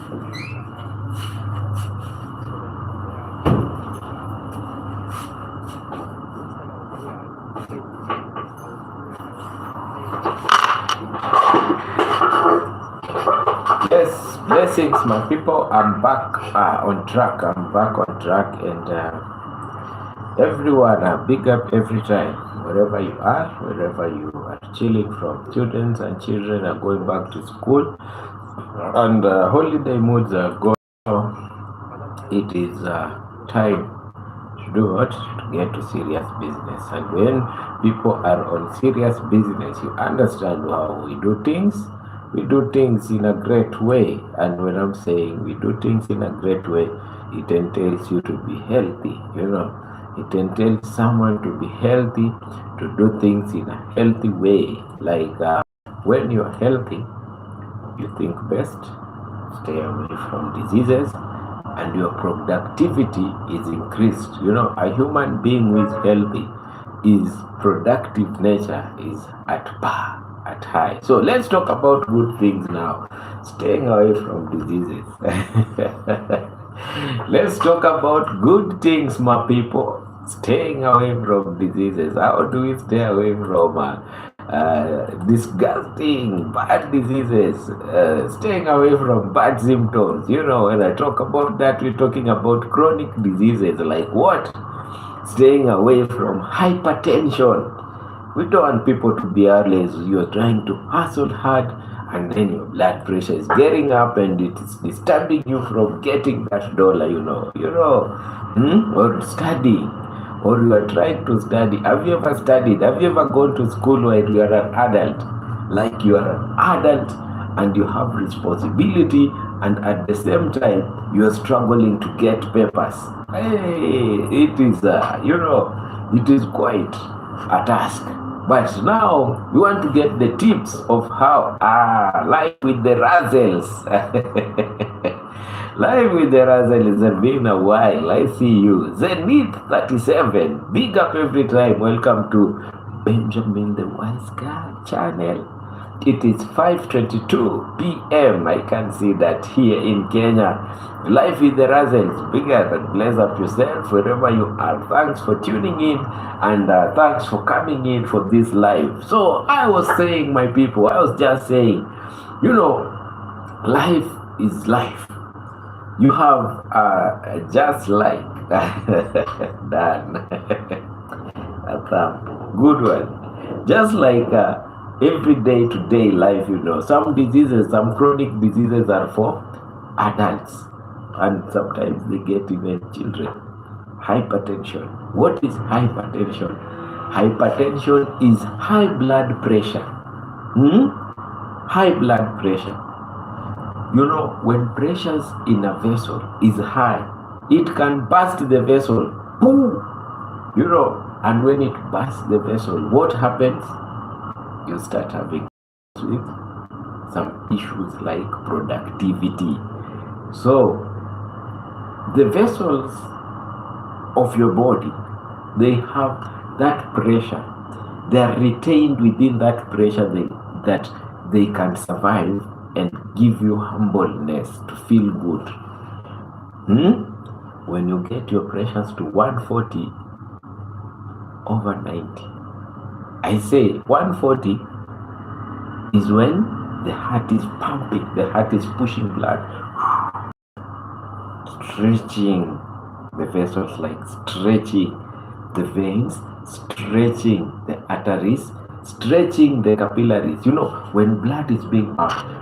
Yes, blessings, my people. I'm back on track. I'm back on track, and everyone, big up every time, wherever you are, wherever you are chilling from. Students and children are going back to school, and holiday moods are going. It is time to do what? To get to serious business. And when people are on serious business, you understand how we do things. We do things in a great way. And when I'm saying we do things in a great way, it entails you to be healthy, It entails someone to be healthy, to do things in a healthy way. Like when you're healthy, you think best, stay away from diseases, and your productivity is increased. A human being who is healthy, his productive nature is at par, at high. So let's talk about good things now. Staying away from diseases. Let's talk about good things, my people. Staying away from diseases. How do we stay away from disgusting, bad diseases? Staying away from bad symptoms. When I talk about that, we're talking about chronic diseases. Like what? Staying away from hypertension. We don't want people to be lazy. You're trying to hustle hard, and then your blood pressure is getting up, and it is disturbing you from getting that dollar. Or studying, or you are trying to study. Have you ever studied? Have you ever gone to school where you are an adult? Like you are an adult and you have responsibility, and at the same time you are struggling to get papers. Hey, it is it is quite a task. But now we want to get the tips of how life with the Razzles. Live with the Razzles has been a while. I see you. Zenith 37. Big up every time. Welcome to Benjamin the Wise Guy channel. It is 5:22 p.m. I can see that here in Kenya. Live with the Razzles. Big up and bless up yourself wherever you are. Thanks for tuning in, and thanks for coming in for this live. So I was saying, my people, I was just saying, life is life. You have just like done. That's a good one. Just like every day-to-day life, some diseases, some chronic diseases are for adults, and sometimes they get even children. Hypertension. What is hypertension? Hypertension is high blood pressure. High blood pressure. When pressures in a vessel is high, it can burst the vessel. Boom! And when it bursts the vessel, what happens? You start having some issues like productivity. So, the vessels of your body, they have that pressure. They are retained within that pressure that they can survive and give you humbleness to feel good. When you get your pressures to 140 over 90, I say 140 is when the heart is pumping, the heart is pushing blood, stretching the vessels, like stretching the veins, stretching the arteries, stretching the capillaries. When blood is being pumped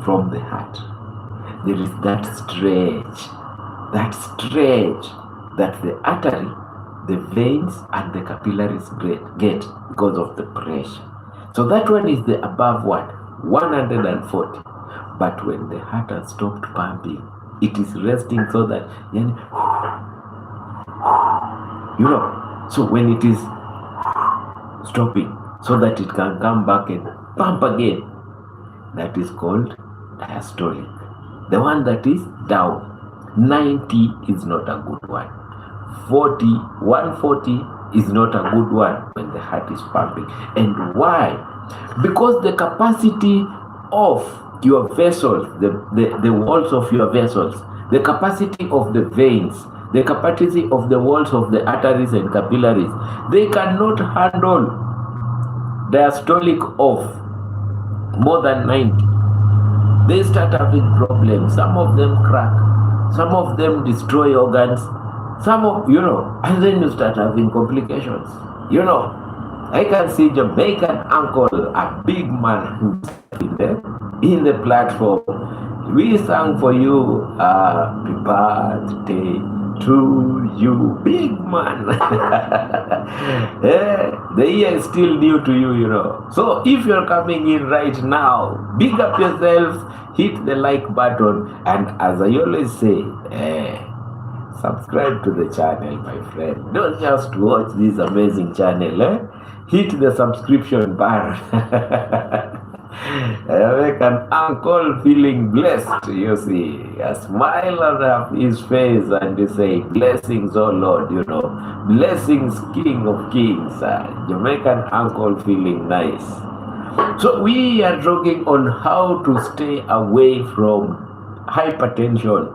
from the heart, there is that stretch that the artery, the veins, and the capillaries get because of the pressure. So that one is the above what? 140. But when the heart has stopped pumping, it is resting, so that so when it is stopping, so that it can come back and pump again, that is called diastolic. The one that is down, 90 is not a good one. 140 is not a good one when the heart is pumping. And why? Because the capacity of your vessels, the walls of your vessels, the capacity of the veins, the capacity of the walls of the arteries and capillaries. They cannot handle diastolic of more than 90. They start having problems. Some of them crack, some of them destroy organs, some of, and then you start having complications. I can see Jamaican uncle, a big man in the platform. We sang for you, happy birthday to you, big man. The year is still new to you, So if you're coming in right now, big up yourselves, hit the like button, and as I always say, subscribe to the channel, my friend. Don't just watch this amazing channel, hit the subscription button. Make an uncle feeling blessed, you see, a smile on his face, and you say, blessings, oh Lord, blessings, King of Kings, Jamaican uncle feeling nice. So we are talking on how to stay away from hypertension.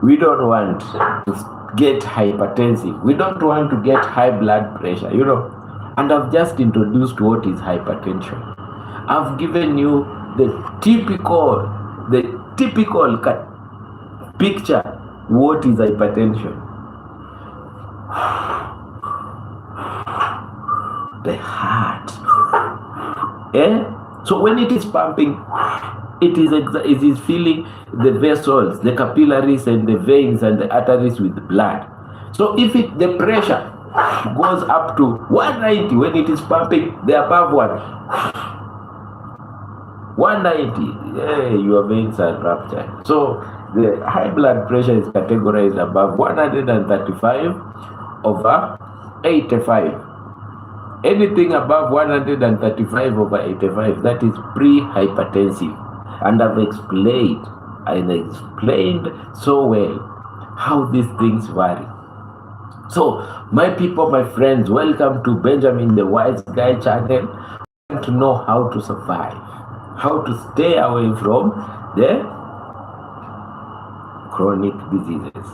We don't want to get hypertensive. We don't want to get high blood pressure, And I've just introduced what is hypertension. I've given you the typical picture what is hypertension. The heart. So when it is pumping, it is filling the vessels, the capillaries and the veins and the arteries with blood. So if the pressure goes up to 190 when it is pumping, the above one, 190, your veins are ruptured. So the high blood pressure is categorized above 135/85. Anything above 135/85, that is pre-hypertensive. And I've explained so well how these things vary. So my people, my friends, welcome to Benjamin the Wise Guy channel. I want to know how to survive, how to stay away from the chronic diseases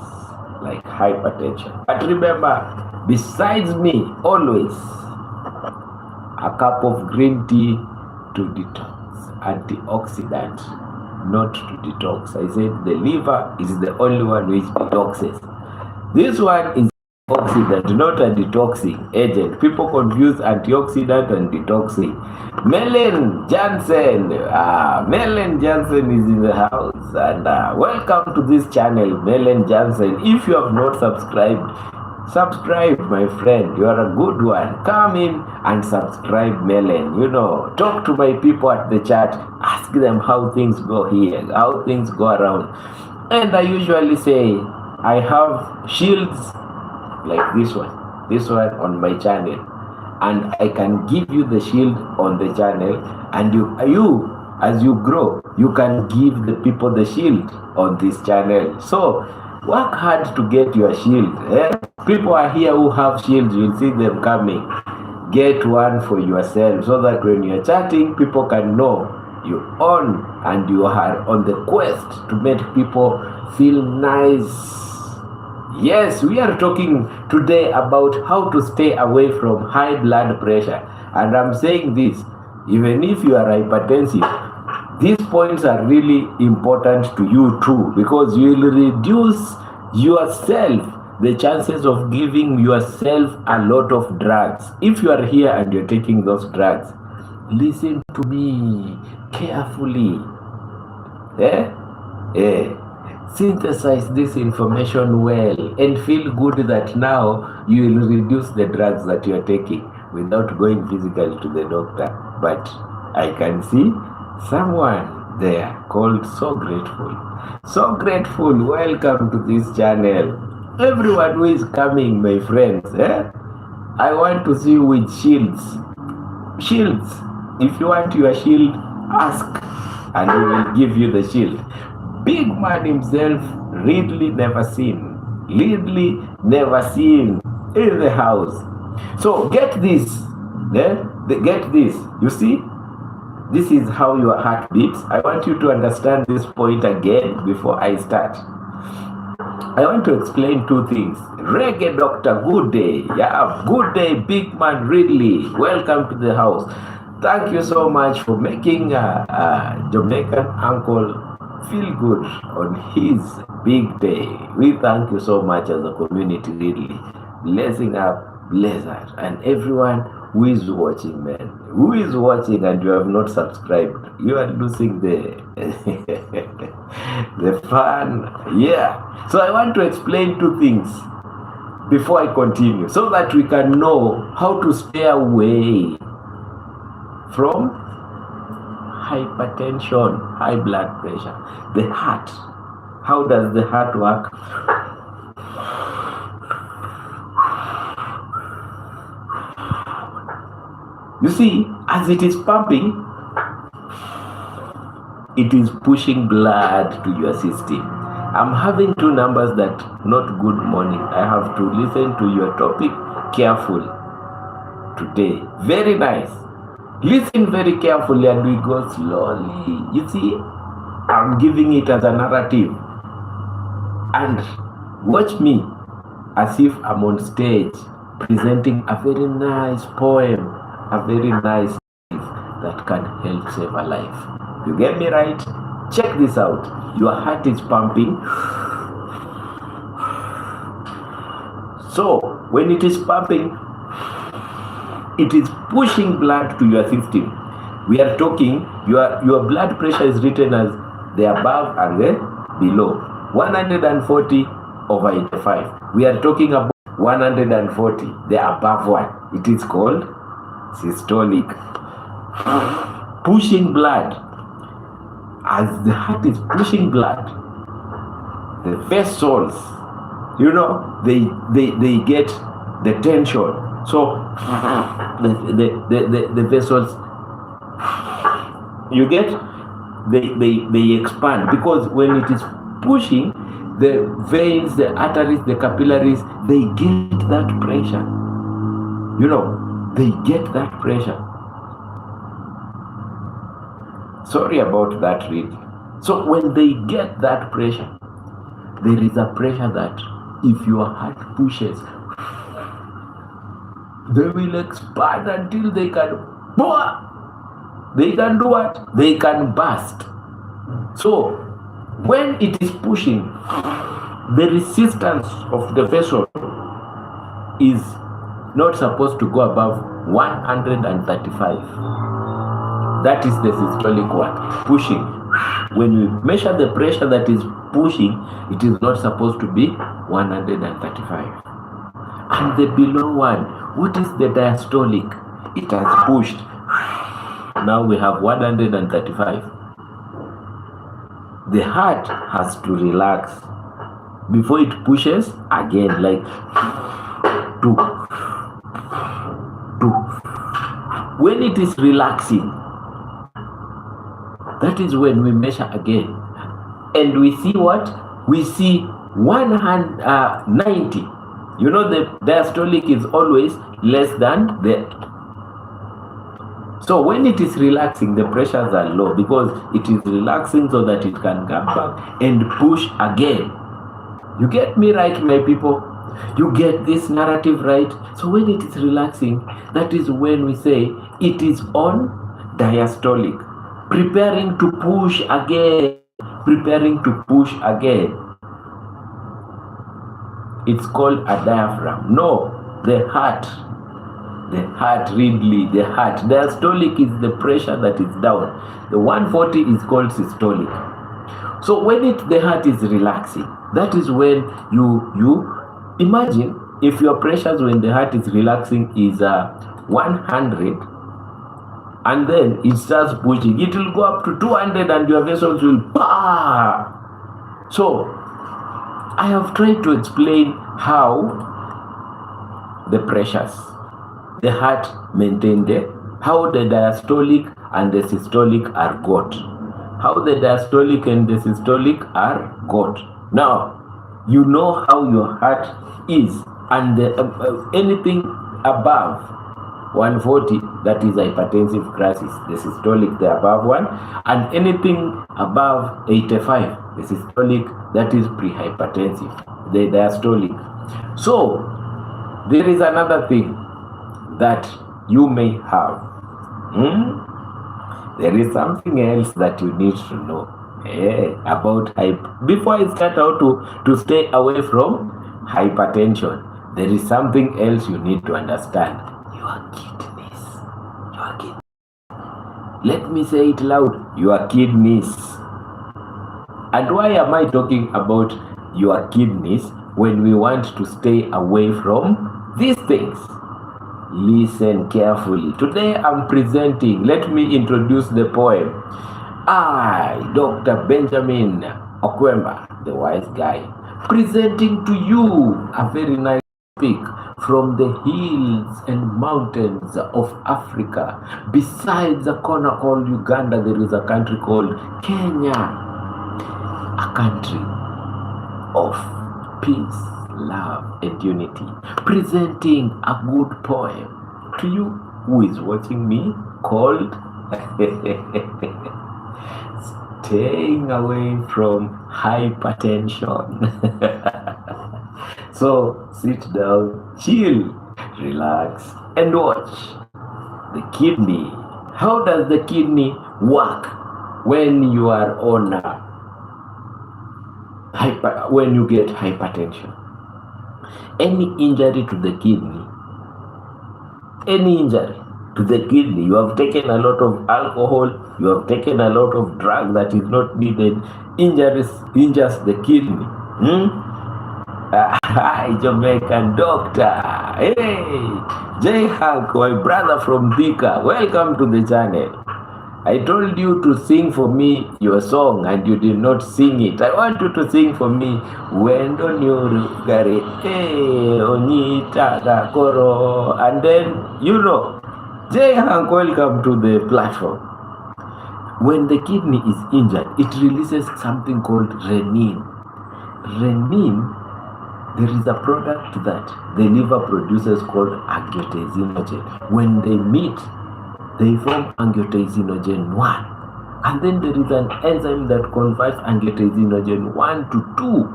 like hypertension. But remember, besides me, always a cup of green tea to detox, antioxidant, not to detox. I said the liver is the only one which detoxes. This one is antioxidant, not a detoxing agent. People confuse antioxidant and detoxing. Mellen Jansen is in the house, and welcome to this channel, Mellen Jansen. If you have not subscribed, subscribe, my friend. You are a good one. Come in and subscribe, Mellen. Talk to my people at the chat. Ask them how things go here, how things go around. And I usually say I have shields like this one on my channel, and I can give you the shield on the channel, and you as you grow, you can give the people the shield on this channel. So work hard to get your shield. People are here who have shields. You'll see them coming. Get one for yourself so that when you're chatting, people can know you own and you are on the quest to make people feel nice. Yes, we are talking today about how to stay away from high blood pressure. And I'm saying this, even if you are hypertensive, these points are really important to you too, because you will reduce yourself, the chances of giving yourself a lot of drugs. If you are here and you're taking those drugs, listen to me carefully. Synthesize this information well and feel good that now you will reduce the drugs that you are taking without going physically to the doctor. But I can see someone there called So Grateful. So Grateful, welcome to this channel. Everyone who is coming, my friends, I want to see you with shields. Shields. If you want your shield, ask and we will give you the shield. Big man himself, Ridley Never Seen. Ridley Never Seen in the house. So get this. Get this. You see? This is how your heart beats. I want you to understand this point again before I start. I want to explain two things. Reggae Doctor, good day. Yeah, good day, big man Ridley. Welcome to the house. Thank you so much for making Jamaican uncle feel good on his big day. We thank you so much as a community, Ridley. Blessing up, Blizzard, and everyone who is watching, man. Who is watching and you have not subscribed? You are losing the the fun. Yeah. So I want to explain two things before I continue, so that we can know how to stay away from hypertension, high blood pressure. The heart. How does the heart work? You see, as it is pumping, it is pushing blood to your system. I'm having two numbers that not good morning. I have to listen to your topic careful today. Very nice. Listen very carefully and we go slowly. You see, I'm giving it as a narrative. And watch me as if I'm on stage presenting a very nice poem, a very nice that can help save a life. You get me right? Check this out. Your heart is pumping. So when it is pumping, it is pushing blood to your system. We are talking, your blood pressure is written as the above and the below. 140/85. We are talking about 140, the above one. It is called systolic. Pushing blood. As the heart is pushing blood, the vessels, they get the tension. So the vessels, you get, they expand, because when it is pushing, the veins, the arteries, the capillaries, they get that pressure. They get that pressure. Sorry about that, really. So when they get that pressure, there is a pressure that if your heart pushes, they will expand until they can do what? They can burst. So when it is pushing, the resistance of the vessel is not supposed to go above 135. That is the systolic one, pushing. When we measure the pressure that is pushing, it is not supposed to be 135. And the below one, what is the diastolic? It has pushed. Now we have 135. The heart has to relax before it pushes again, like 2. When it is relaxing, that is when we measure again. And we see what? We see 190. The diastolic is always less than the... So when it is relaxing, the pressures are low, because it is relaxing so that it can come back and push again. You get me right, my people? You get this narrative right? So when it is relaxing, that is when we say it is on diastolic. Preparing to push again. It's called a diaphragm. No, the heart, Ridley, the heart. Diastolic is the pressure that is down. The 140 is called systolic. So when the heart is relaxing, that is when you imagine if your pressures when the heart is relaxing is 100, and then it starts pushing, it will go up to 200 and your vessels will power. So I have tried to explain how the pressures, the heart maintain how the diastolic and the systolic are got. How the diastolic and the systolic are got. Now, you know how your heart is, and anything above 140 that is hypertensive crisis, the systolic, the above one, and anything above 85, the systolic, that is prehypertensive, the diastolic. So there is another thing that you may have. There is something else that you need to know about before I start out to stay away from hypertension. There is something else you need to understand. Your kidneys. Your kidneys. Let me say it loud. Your kidneys. And why am I talking about your kidneys when we want to stay away from these things? Listen carefully. Today I'm presenting, let me introduce the poem. I, Dr. Benjamin Okwemba, the wise guy, presenting to you a very nice speak from the hills and mountains of Africa. Besides a corner called Uganda, there is a country called Kenya, a country of peace, love, and unity. Presenting a good poem to you who is watching me called Staying Away from Hypertension. So sit down, chill, relax, and watch. The kidney. How does the kidney work when you are on when you get hypertension? Any injury to the kidney, you have taken a lot of alcohol, you have taken a lot of drug that is not needed, injures the kidney. Hi, Jamaican doctor. Hey, J Hank, my brother from Thika. Welcome to the channel. I told you to sing for me your song and you did not sing it. I want you to sing for me. Wendo nyurugare onyita koro. And then, J Hank, welcome to the platform. When the kidney is injured, it releases something called renin. Renin, there is a product that the liver produces called angiotensinogen. When they meet, they form angiotensinogen 1. And then there is an enzyme that converts angiotensinogen 1 to 2,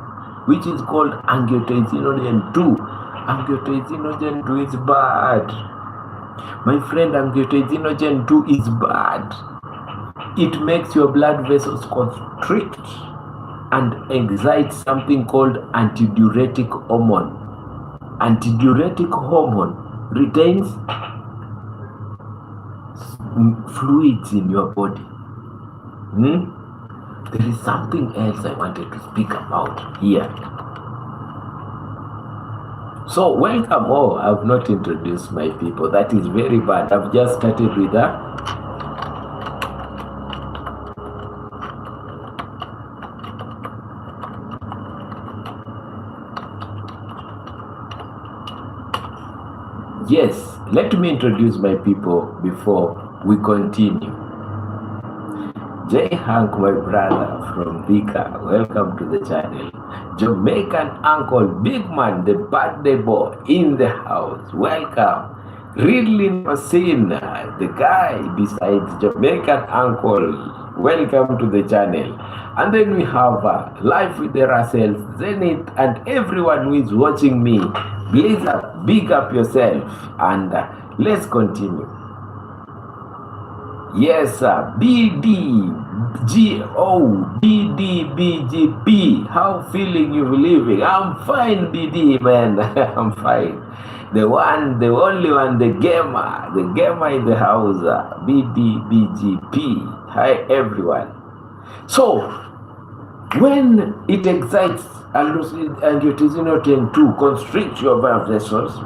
which is called angiotensinogen 2. Angiotensinogen 2 is bad. My friend, angiotensinogen 2 is bad. It makes your blood vessels constrict and excites something called antidiuretic hormone. Antidiuretic hormone retains fluids in your body. There is something else I wanted to speak about here. So welcome. Oh, I've not introduced my people. That is very bad. I've just started with that. Yes, let me introduce my people before we continue. J Hank, my brother from Thika, welcome to the channel. Jamaican uncle, big man, the birthday boy in the house, welcome. Ridley Masin, the guy besides Jamaican uncle, welcome to the channel. And then we have Life with the Russells, Zenith, and everyone who is watching me. Please big up yourself and let's continue. Yes, BDGO, how feeling you living? I'm fine, BD, man. I'm fine. The one, the only one, the gamer in the house, BDBGP. Hi, everyone. So, when it excites angiotensinogen 2, constricts your blood vessels,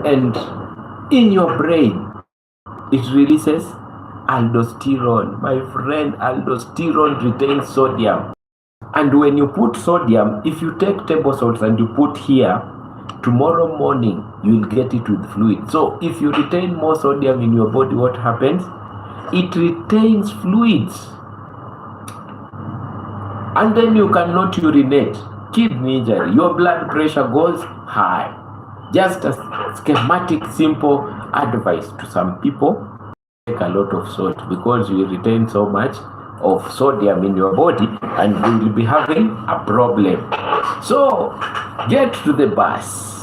and in your brain, it releases aldosterone. My friend, aldosterone retains sodium. And when you put sodium, if you take table salts and you put here, tomorrow morning, you'll get it with fluid. So if you retain more sodium in your body, what happens? It retains fluids. And then you cannot urinate. Kidney injury, your blood pressure goes high. Just a schematic, simple advice to some people, take a lot of salt, because you retain so much of sodium in your body and you will be having a problem. So get to the bus.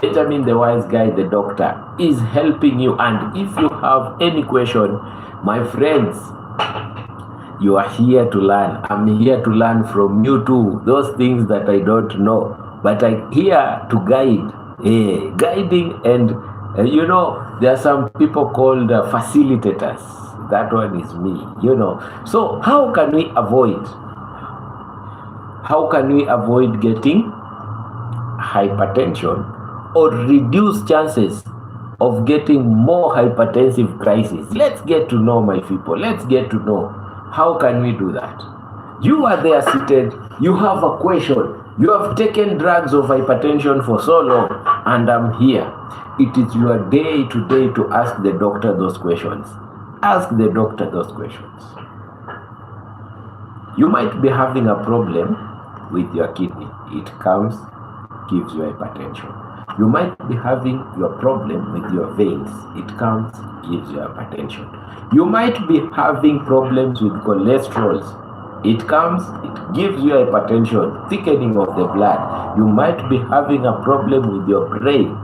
Benjamin the Wise Guy, the doctor, is helping you. And if you have any question, my friends, you are here to learn. I'm here to learn from you too. Those things that I don't know, but I'm here to guide. Guiding, and there are some people called facilitators. That one is me, So how can we avoid getting hypertension or reduce chances of getting more hypertensive crisis? Let's get to know, my people. Let's get to know. How can we do that? You are there seated, you have a question, you have taken drugs of hypertension for so long, and I'm here. It is your day today to ask the doctor those questions. Ask the doctor those questions. You might be having a problem with your kidney. It comes, gives you hypertension. You might be having your problem with your veins. It comes, gives you hypertension. You might be having problems with cholesterol. It comes, it gives you hypertension, thickening of the blood. You might be having a problem with your brain.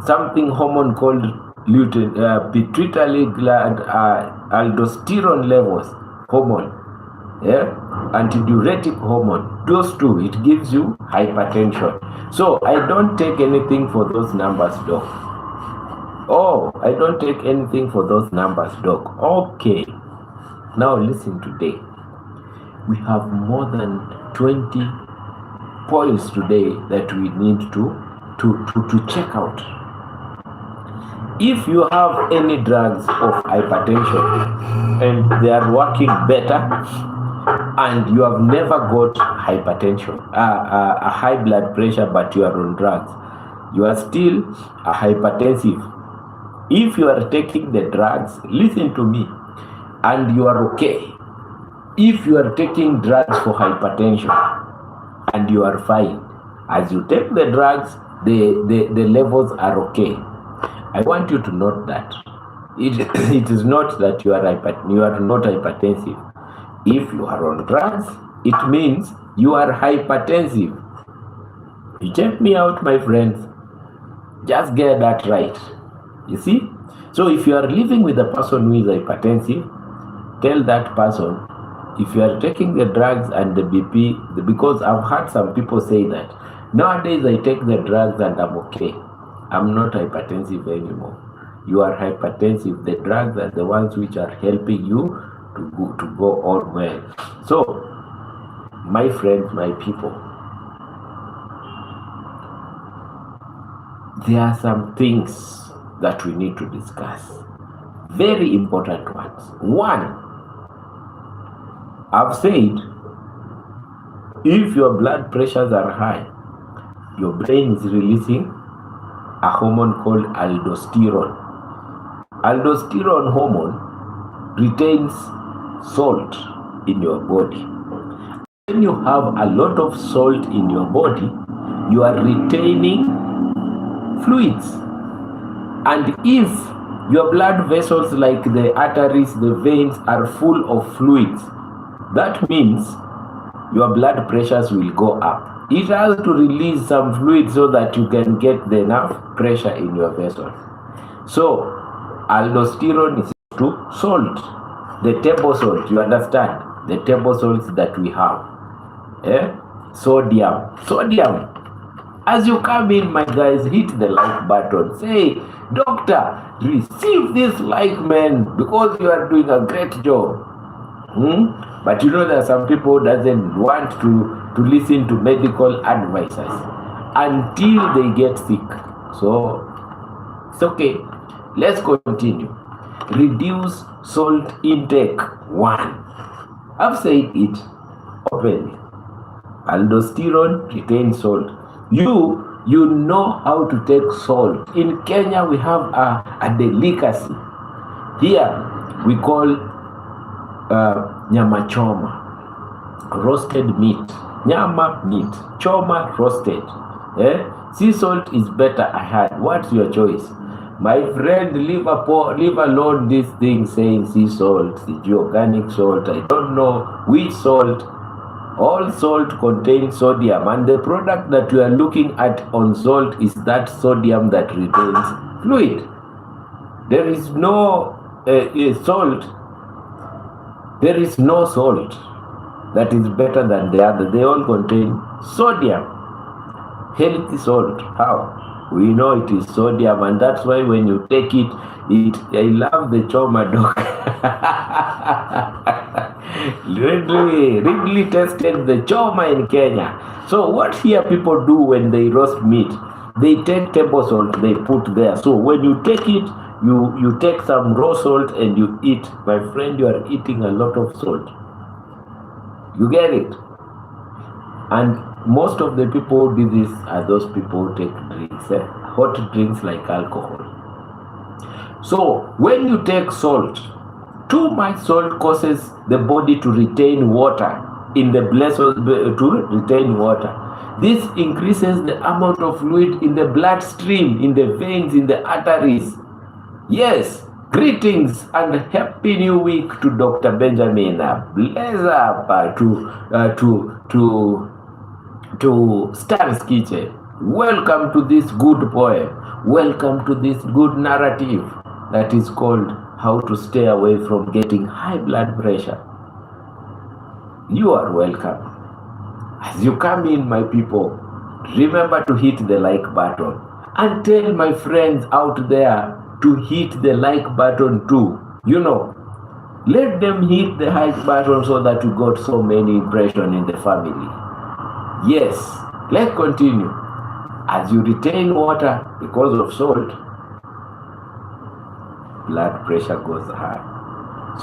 Something hormone called pituitary gland aldosterone levels hormone, antidiuretic hormone. Those two, it gives you hypertension. So I don't take anything for those numbers, doc. Oh, I don't take anything for those numbers, doc. Okay. Now listen today. We have more than 20 points today that we need to check out. If you have any drugs of hypertension and they are working better, and you have never got hypertension, a high blood pressure, but you are on drugs, you are still a hypertensive. If you are taking the drugs, listen to me, and you are okay. If you are taking drugs for hypertension and you are fine, as you take the drugs, the levels are okay. I want you to note that it is not that you are not hypertensive. If you are on drugs, it means you are hypertensive. You check me out, my friends. Just get that right. You see? So if you are living with a person who is hypertensive, tell that person, if you are taking the drugs and the BP, because I've heard some people say that, nowadays I take the drugs and I'm okay. I'm not hypertensive anymore. You are hypertensive. The drugs are the ones which are helping you to go all well. So, my friends, my people, there are some things that we need to discuss. Very important ones. One, I've said, if your blood pressures are high, your brain is releasing a hormone called aldosterone. Aldosterone hormone retains salt in your body. When you have a lot of salt in your body, you are retaining fluids. And if your blood vessels, like the arteries, the veins, are full of fluids, that means your blood pressures will go up. It has to release some fluid so that you can get the enough pressure in your vessels. So, aldosterone is to salt, the table salt, you understand? The table salts that we have. Sodium. As you come in, my guys, hit the like button. Say, doctor, receive this like, man, because you are doing a great job. But there are some people who doesn't want to listen to medical advisors until they get sick. So it's okay. Let's continue. Reduce salt intake. 1. I've said it openly. Aldosterone retains salt. You know how to take salt. In Kenya, we have a delicacy. Here, we call nyama choma, roasted meat. Nyama, meat. Choma, roasted. Sea salt is better, I had. What's your choice? My friend, leave alone this thing saying sea salt, the organic salt. I don't know which salt. All salt contains sodium, and the product that you are looking at on salt is that sodium that retains fluid. There is no salt. There is no salt that is better than the other. They all contain sodium. Healthy salt. How? We know it is sodium, and that's why when you take it, I love the choma dog. Ridley tested the choma in Kenya. So what here people do when they roast meat, they take table salt, they put there. So when you take it, you take some raw salt and you eat. My friend, you are eating a lot of salt. You get it? And most of the people who do this are those people who take drinks, hot drinks like alcohol. So when you take salt, too much salt causes the body to retain water in the blood, to retain water. This increases the amount of fluid in the bloodstream, in the veins, in the arteries. Yes, greetings and happy new week to Dr. Benjamin. Bless up to Star's Kitchen. Welcome to this good poem. Welcome to this good narrative that is called How to Stay Away from Getting High Blood Pressure. You are welcome. As you come in, my people, remember to hit the like button and tell my friends out there to hit the like button too. You know, let them hit the like button so that you got so many impressions in the family. Yes, let's continue. As you retain water because of salt, blood pressure goes high.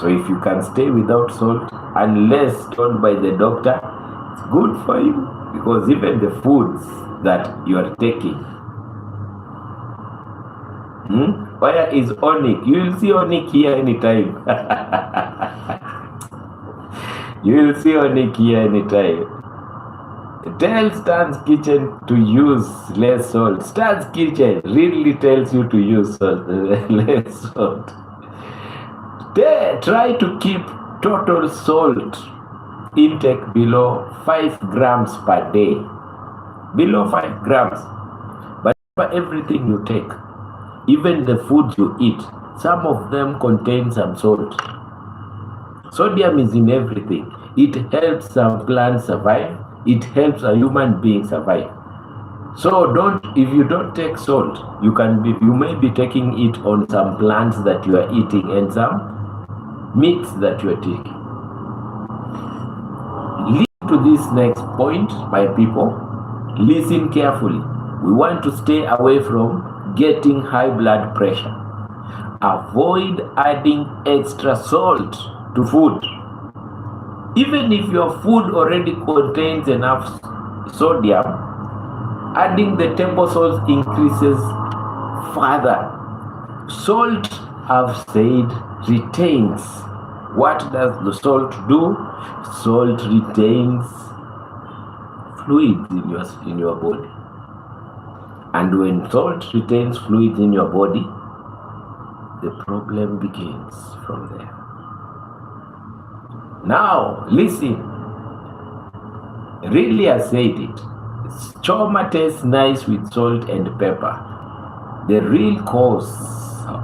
So if you can stay without salt, unless told by the doctor, it's good for you, because even the foods that you are taking. Where is Onik? You will see Onik here anytime. You will see Onik here anytime. Tell Stan's Kitchen to use less salt. Stan's Kitchen really tells you to use less salt. Try to keep total salt intake below 5 grams per day. Below 5 grams. But for everything you take, even the food you eat, some of them contain some salt. Sodium is in everything. It helps some plants survive. It helps a human being survive. So if you don't take salt, you may be taking it on some plants that you are eating and some meats that you are taking. Listen to this next point, my people. Listen carefully. We want to stay away from getting high blood pressure. Avoid adding extra salt to food. Even if your food already contains enough sodium, adding the table salt increases further. Salt, I've said, retains. What does the salt do? Salt retains fluids in your body. And when salt retains fluids in your body, the problem begins from there. Now, listen. Really, I said it. Choma tastes nice with salt and pepper. The real cause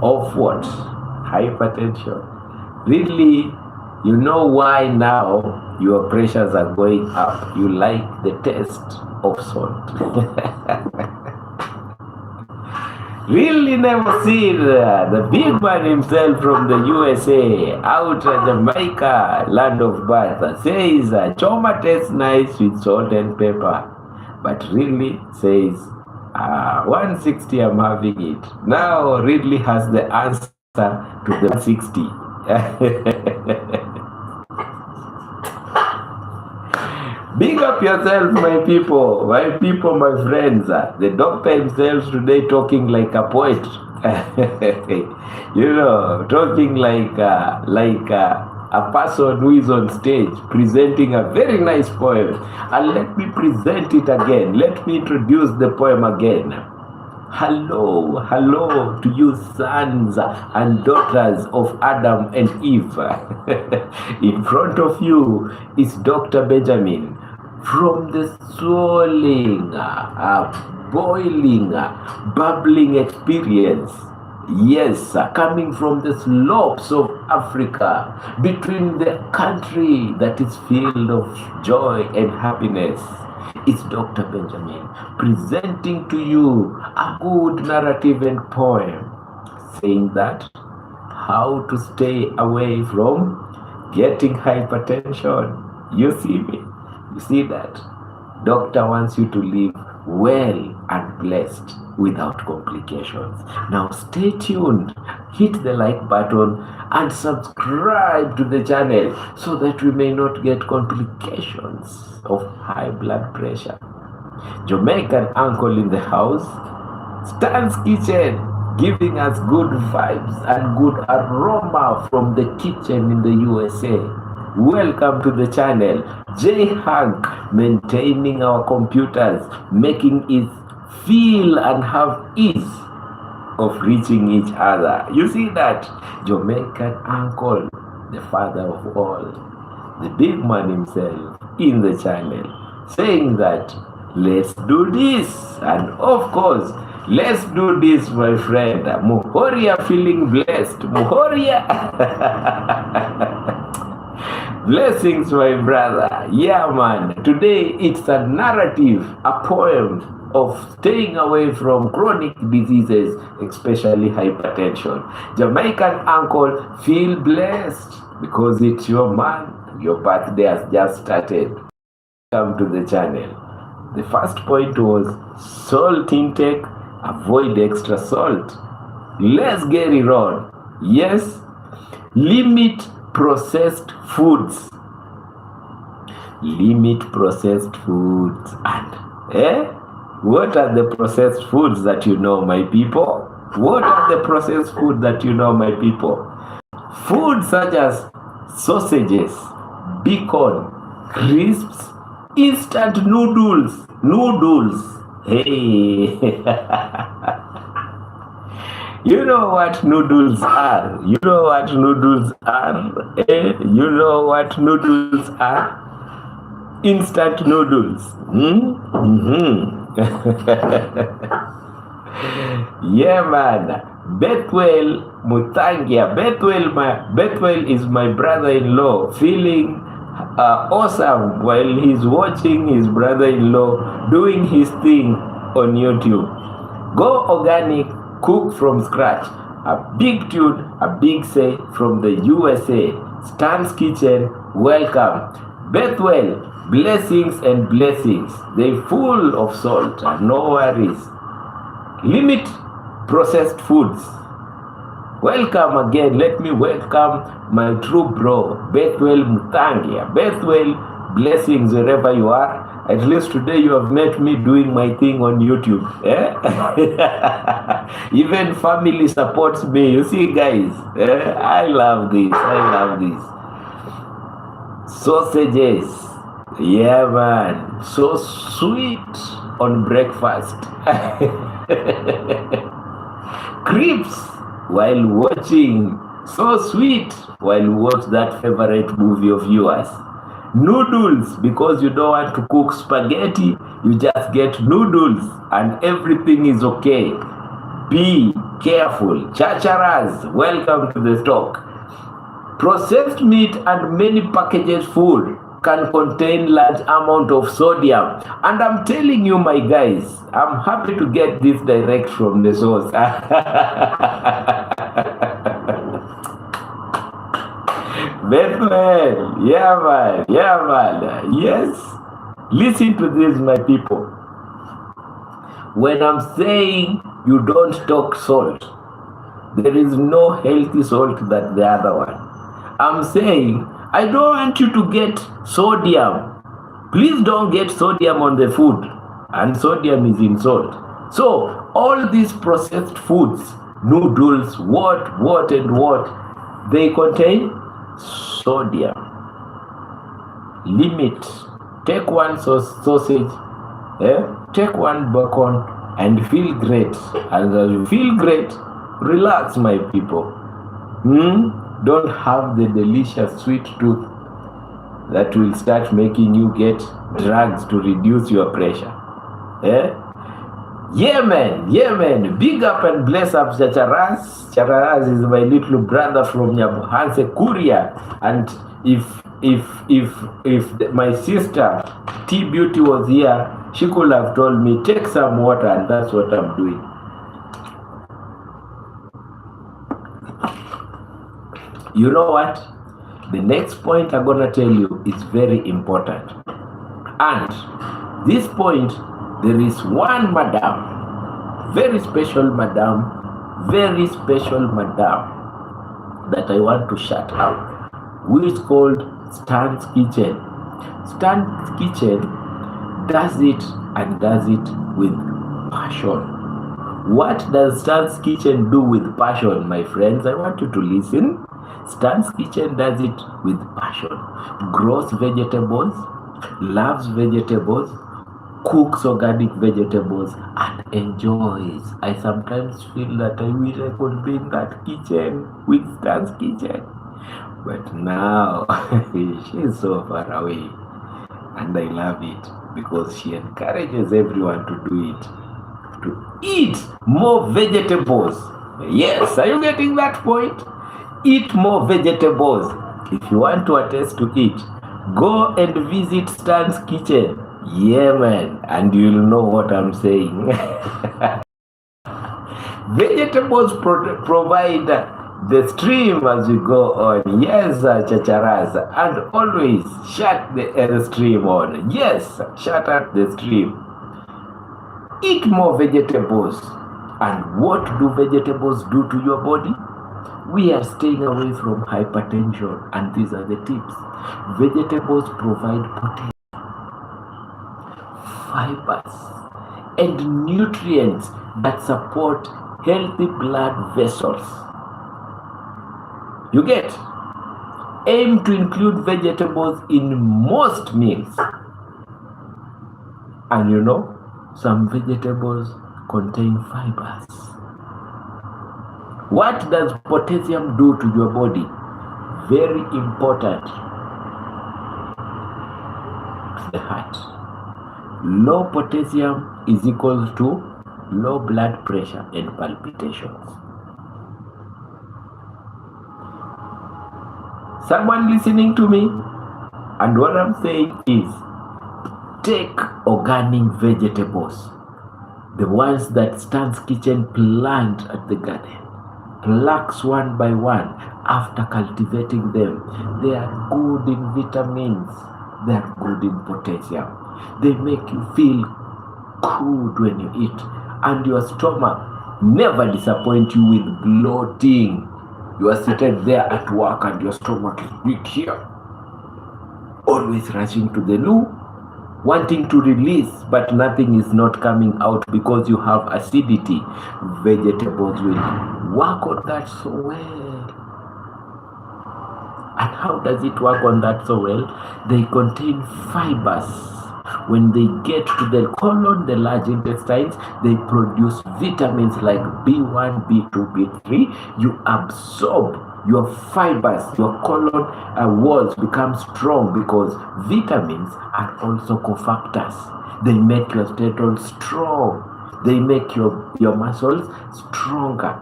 of what? Hypertension. Really, you know why now your pressures are going up. You like the taste of salt. Really never seen the big man himself from the USA, out at Jamaica, land of birth, says choma tastes nice with salt and pepper, but really says 160 I'm having it. Now Ridley has the answer to the 160. Big up yourself, my people, my friends. The doctor himself today talking like a poet. You know, talking like a person who is on stage presenting a very nice poem. And let me present it again. Let me introduce the poem again. Hello, hello to you sons and daughters of Adam and Eve. In front of you is Dr. Benjamin from the swirling, boiling, bubbling experience. Yes, coming from the slopes of Africa, between the country that is filled of joy and happiness. It's Dr. Benjamin presenting to you a good narrative and poem saying that how to stay away from getting hypertension. You see me? You see that? Doctor wants you to live well and blessed without complications. Now stay tuned, hit the like button and subscribe to the channel so that we may not get complications of high blood pressure. Jamaican uncle in the house, Stan's Kitchen, giving us good vibes and good aroma from the kitchen in the USA. Welcome to the channel. J Hank maintaining our computers, making it feel and have ease of reaching each other. You see that? Jamaican uncle, the father of all, the big man himself in the channel, saying that let's do this. And of course, let's do this, my friend. Muhoria feeling blessed. Muhoria. Blessings, my brother. Yeah, man. Today it's a narrative, a poem of staying away from chronic diseases, especially hypertension. Jamaican uncle, feel blessed because it's your man. Your birthday has just started. Come to the channel. The first point was salt intake, avoid extra salt. Let's get it on. Yes, limit processed foods. Limit processed foods. And what are the processed foods that you know, my people? What are the processed foods that you know, my people? Foods such as sausages, bacon, crisps, instant noodles. Hey. You know what noodles are? You know what noodles are? You know what noodles are? Instant noodles. Yeah, man. Bethwell Mutangia. Bethwell is my brother-in-law, feeling awesome while he's watching his brother-in-law doing his thing on YouTube. Go organic, cook from scratch. A big tune, a big say from the USA. Stan's Kitchen, welcome. Bethwell, blessings and blessings. They're full of salt and no worries. Limit processed foods. Welcome again. Let me welcome my true bro, Bethwell Mutangia. Bethwell, blessings wherever you are. At least today you have met me doing my thing on YouTube. Even family supports me. You see, guys, I love this. Sausages. Yeah, man. So sweet on breakfast. Crepes while watching. So sweet while you watch that favorite movie of yours. Noodles, because you don't want to cook spaghetti, you just get noodles and everything is okay. Be careful. Chacharas, welcome to the stock. Processed meat and many packaged food can contain large amount of sodium. And I'm telling you, my guys, I'm happy to get this direct from the source. Bethlehem, yeah man, yes. Listen to this, my people. When I'm saying you don't talk salt, there is no healthy salt than the other one. I'm saying I don't want you to get sodium. Please don't get sodium on the food, and sodium is in salt. So all these processed foods, noodles, what, they contain sodium. Limit. Take one sausage, take one bacon, and feel great. And as you feel great, relax, my people. Don't have the delicious sweet tooth that will start making you get drugs to reduce your pressure. Yeah man, big up and bless up Chacharas. Chacharas is my little brother from Nyabuhanse, Kuria. And if my sister T Beauty was here, she could have told me take some water, and that's what I'm doing. You know what? The next point I'm gonna tell you is very important. And this point, there is one madam, very special madam, that I want to shout out, which is called Stan's Kitchen. Stan's Kitchen does it and does it with passion. What does Stan's Kitchen do with passion, my friends? I want you to listen. Stan's Kitchen does it with passion. Grows vegetables, loves vegetables, cooks organic vegetables, and enjoys. I sometimes feel that I wish I could be in that kitchen with Stan's Kitchen. But now, she's so far away. And I love it because she encourages everyone to do it. To eat more vegetables. Yes, are you getting that point? Eat more vegetables. If you want to attest to it, go and visit Stan's Kitchen. Yeah, man, and you'll know what I'm saying. Vegetables provide the stream as you go on. Yes, Chacharas, and always shut the stream on. Yes, shut up the stream. Eat more vegetables. And what do vegetables do to your body? We are staying away from hypertension, and these are the tips. Vegetables provide potassium, fibers, and nutrients that support healthy blood vessels. You get? Aim to include vegetables in most meals. And you know, some vegetables contain fibers. What does potassium do to your body? Very important. To the heart. Low potassium is equal to low blood pressure and palpitations. Someone listening to me? And what I'm saying is, take organic vegetables, the ones that Stan's Kitchen plant at the garden. Plucks one by one after cultivating them. They are good in vitamins. They are good in potassium. They make you feel good when you eat. And your stomach never disappoint you with bloating. You are seated there at work and your stomach is big here. Always rushing to the loo, wanting to release, but nothing is not coming out because you have acidity. Vegetables will work on that so well. And how does it work on that so well? They contain fibers. When they get to the colon, the large intestines, they produce vitamins like B1, B2, B3. You absorb your fibers, your colon walls become strong because vitamins are also cofactors. They make your tendons strong. They make your muscles stronger.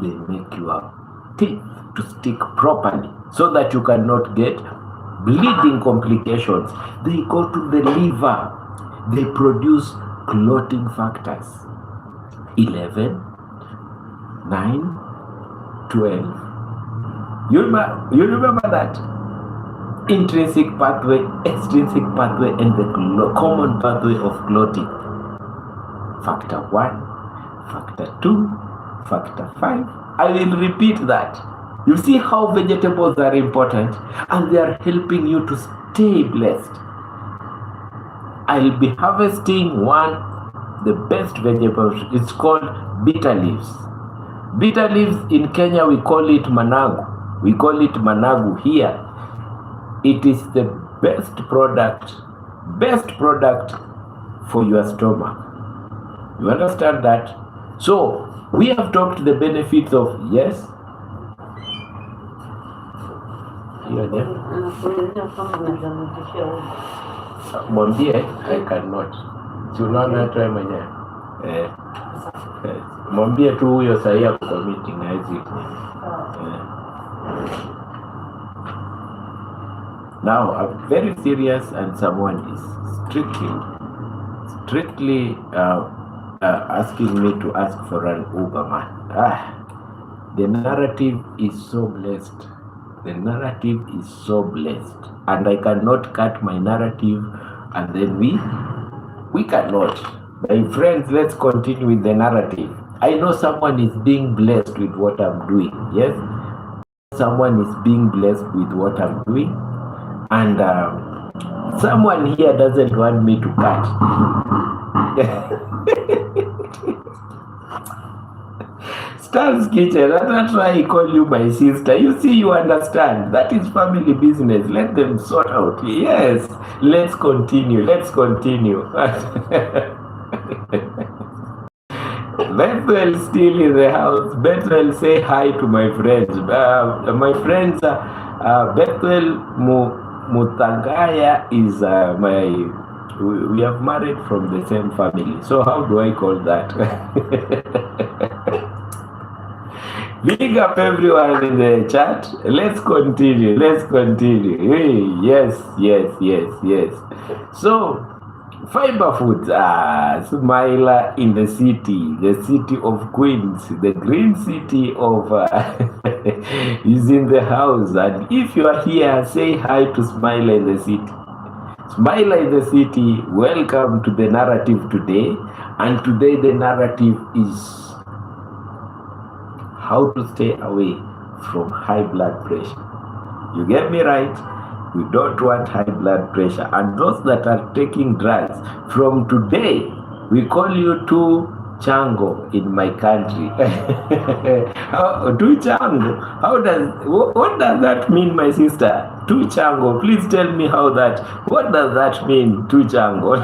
They make your teeth to stick properly so that you cannot get bleeding complications. They go to the liver. They produce clotting factors. 11, 9, 12. You remember that? Intrinsic pathway, extrinsic pathway, and the common pathway of clotting. Factor 1, factor 2, factor 5. I will repeat that. You see how vegetables are important and they are helping you to stay blessed. I'll be harvesting the best vegetables. It's called bitter leaves. Bitter leaves in Kenya, we call it managu. We call it managu here. It is the best product for your stomach. You understand that? So we have talked the benefits of yes. Mwambie I cannot. Si unaona hata wewe mwenyewe. Mwambie tu huyo sahihi kwa meeting haizi. Now I'm very serious and someone is strictly asking me to ask for an Uber, man. The narrative is so blessed. The narrative is so blessed, and I cannot cut my narrative, and then we cannot. My friends, let's continue with the narrative. I know someone is being blessed with what I'm doing. Yes, someone is being blessed with what I'm doing, and someone here doesn't want me to cut. Stan's Kitchen, that's why I call you my sister. You see, you understand. That is family business. Let them sort out. Yes, let's continue. Bethel still in the house. Bethel, say hi to my friends. My friends, Bethel Mutangaya is we have married from the same family. So how do I call that? Big up everyone in the chat. Let's continue. Hey, yes. So, Fiber Foods, Smiler in the city of Queens, the green city of is in the house. And if you are here, say hi to Smiler in the city. Smiler in the city, welcome to the narrative today. And today the narrative is how to stay away from high blood pressure. You get me right? We don't want high blood pressure. And those that are taking drugs, from today, we call you Tu Chango in my country. Tu Chango? What does that mean, my sister? Tu Chango, please tell me what does that mean, Tu Chango?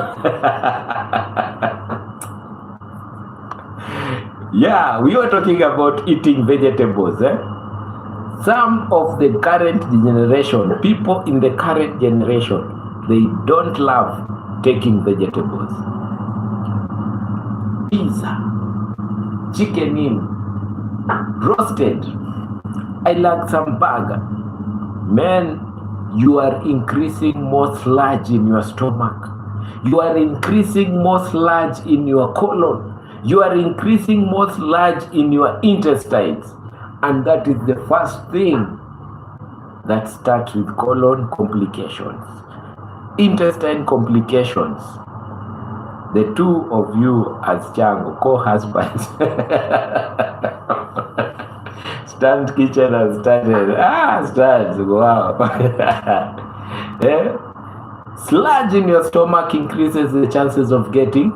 Yeah, we were talking about eating vegetables. Some of the current generation, people in the current generation, they don't love taking vegetables. Pizza, chicken in, roasted. I like some burger. Man, you are increasing more sludge in your stomach. You are increasing more sludge in your colon. You are increasing more sludge in your intestines. And that is the first thing that starts with colon complications, intestine complications. The two of you as Chango, co-husbands. Stan's Kitchen has started. Stan's, wow. Sludge in your stomach increases the chances of getting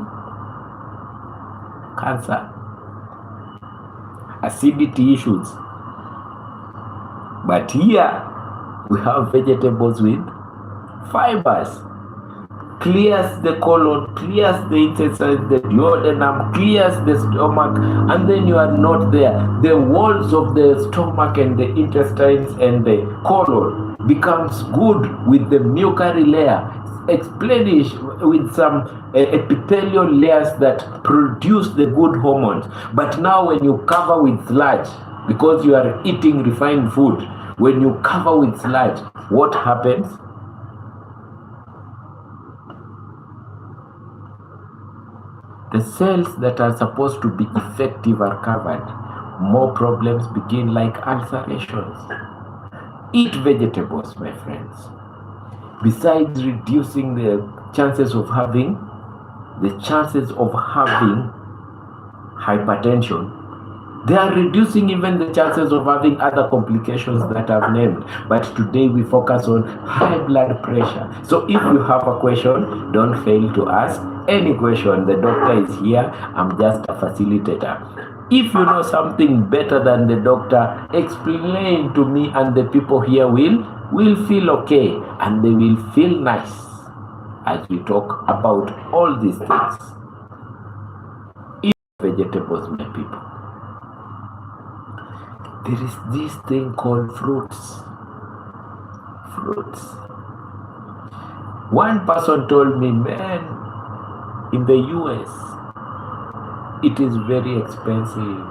cancer, acidity issues. But here we have vegetables with fibers. Clears the colon, clears the intestine, the duodenum, clears the stomach, and then you are not there. The walls of the stomach and the intestines and the colon becomes good with the mucary layer, explainish with some epithelial layers that produce the good hormones. But now when you cover with sludge, because you are eating refined food, when you cover with sludge, what happens? The cells that are supposed to be effective are covered. More problems begin, like ulcerations. Eat vegetables, my friends. Besides reducing the chances of having hypertension, they are reducing even the chances of having other complications that I've named. But today we focus on high blood pressure. So if you have a question, don't fail to ask any question. The doctor is here. I'm just a facilitator. If you know something better than the doctor, explain to me, and the people here will feel okay, and they will feel nice as we talk about all these things. vegetables, my people. There is this thing called fruits. Fruits. One person told me, man, in the US, it is very expensive.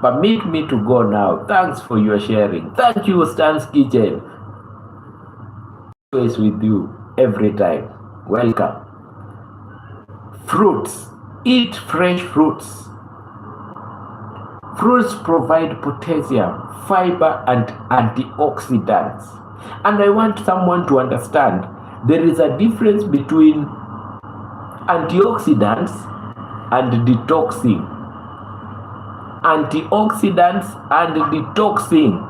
Permit me to go now. Thanks for your sharing. Thank you, Stan's Kitchen. Always with you every time. Welcome. Fruits. Eat fresh fruits. Fruits provide potassium, fiber, and antioxidants. And I want someone to understand there is a difference between antioxidants and detoxing. Antioxidants and detoxing,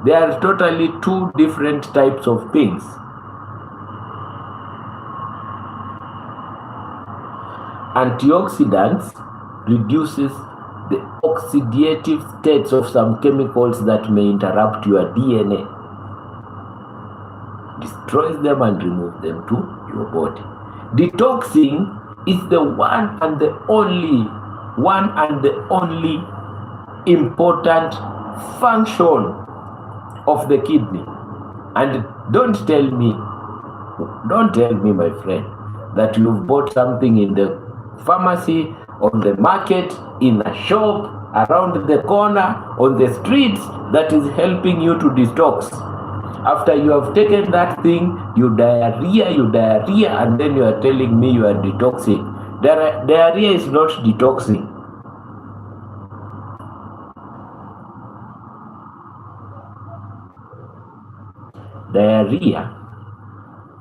they are totally two different types of things. Antioxidants reduces the oxidative states of some chemicals that may interrupt your DNA, destroys them and remove them to your body. Detoxing is the one and the only important function of the kidney. And don't tell me, my friend, that you've bought something in the pharmacy, on the market, in a shop, around the corner, on the streets, that is helping you to detox. After you have taken that thing, you diarrhea, and then you are telling me you are detoxing. Diarrhea is not detoxing. Diarrhea,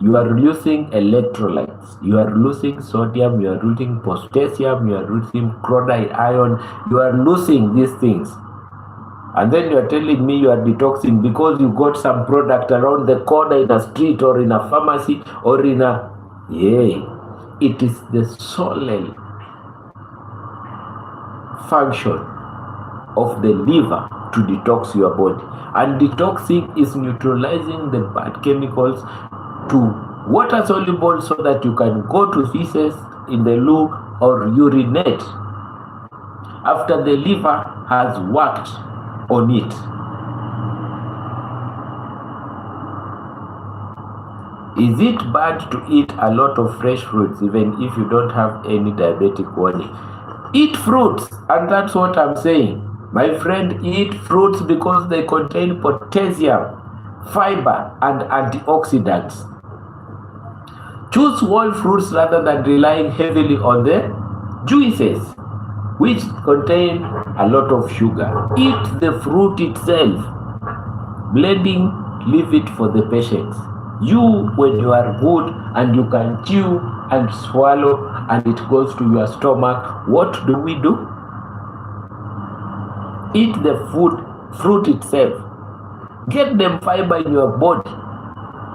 you are losing electrolytes, you are losing sodium, you are losing potassium, you are losing chloride, iron, you are losing these things. And then you are telling me you are detoxing because you got some product around the corner in a street or in a pharmacy or in a... It is the sole function of the liver to detox your body. And detoxing is neutralizing the bad chemicals to water soluble so that you can go to feces in the loo or urinate after the liver has worked on it. Is it bad to eat a lot of fresh fruits even if you don't have any diabetic warning? Eat fruits, and that's what I'm saying. My friend, eat fruits because they contain potassium, fiber, and antioxidants. Choose whole fruits rather than relying heavily on the juices, which contain a lot of sugar. Eat the fruit itself. Blending, leave it for the patients. You, when you are good and you can chew and swallow and it goes to your stomach, what do? Eat the fruit itself. Get them fiber in your body.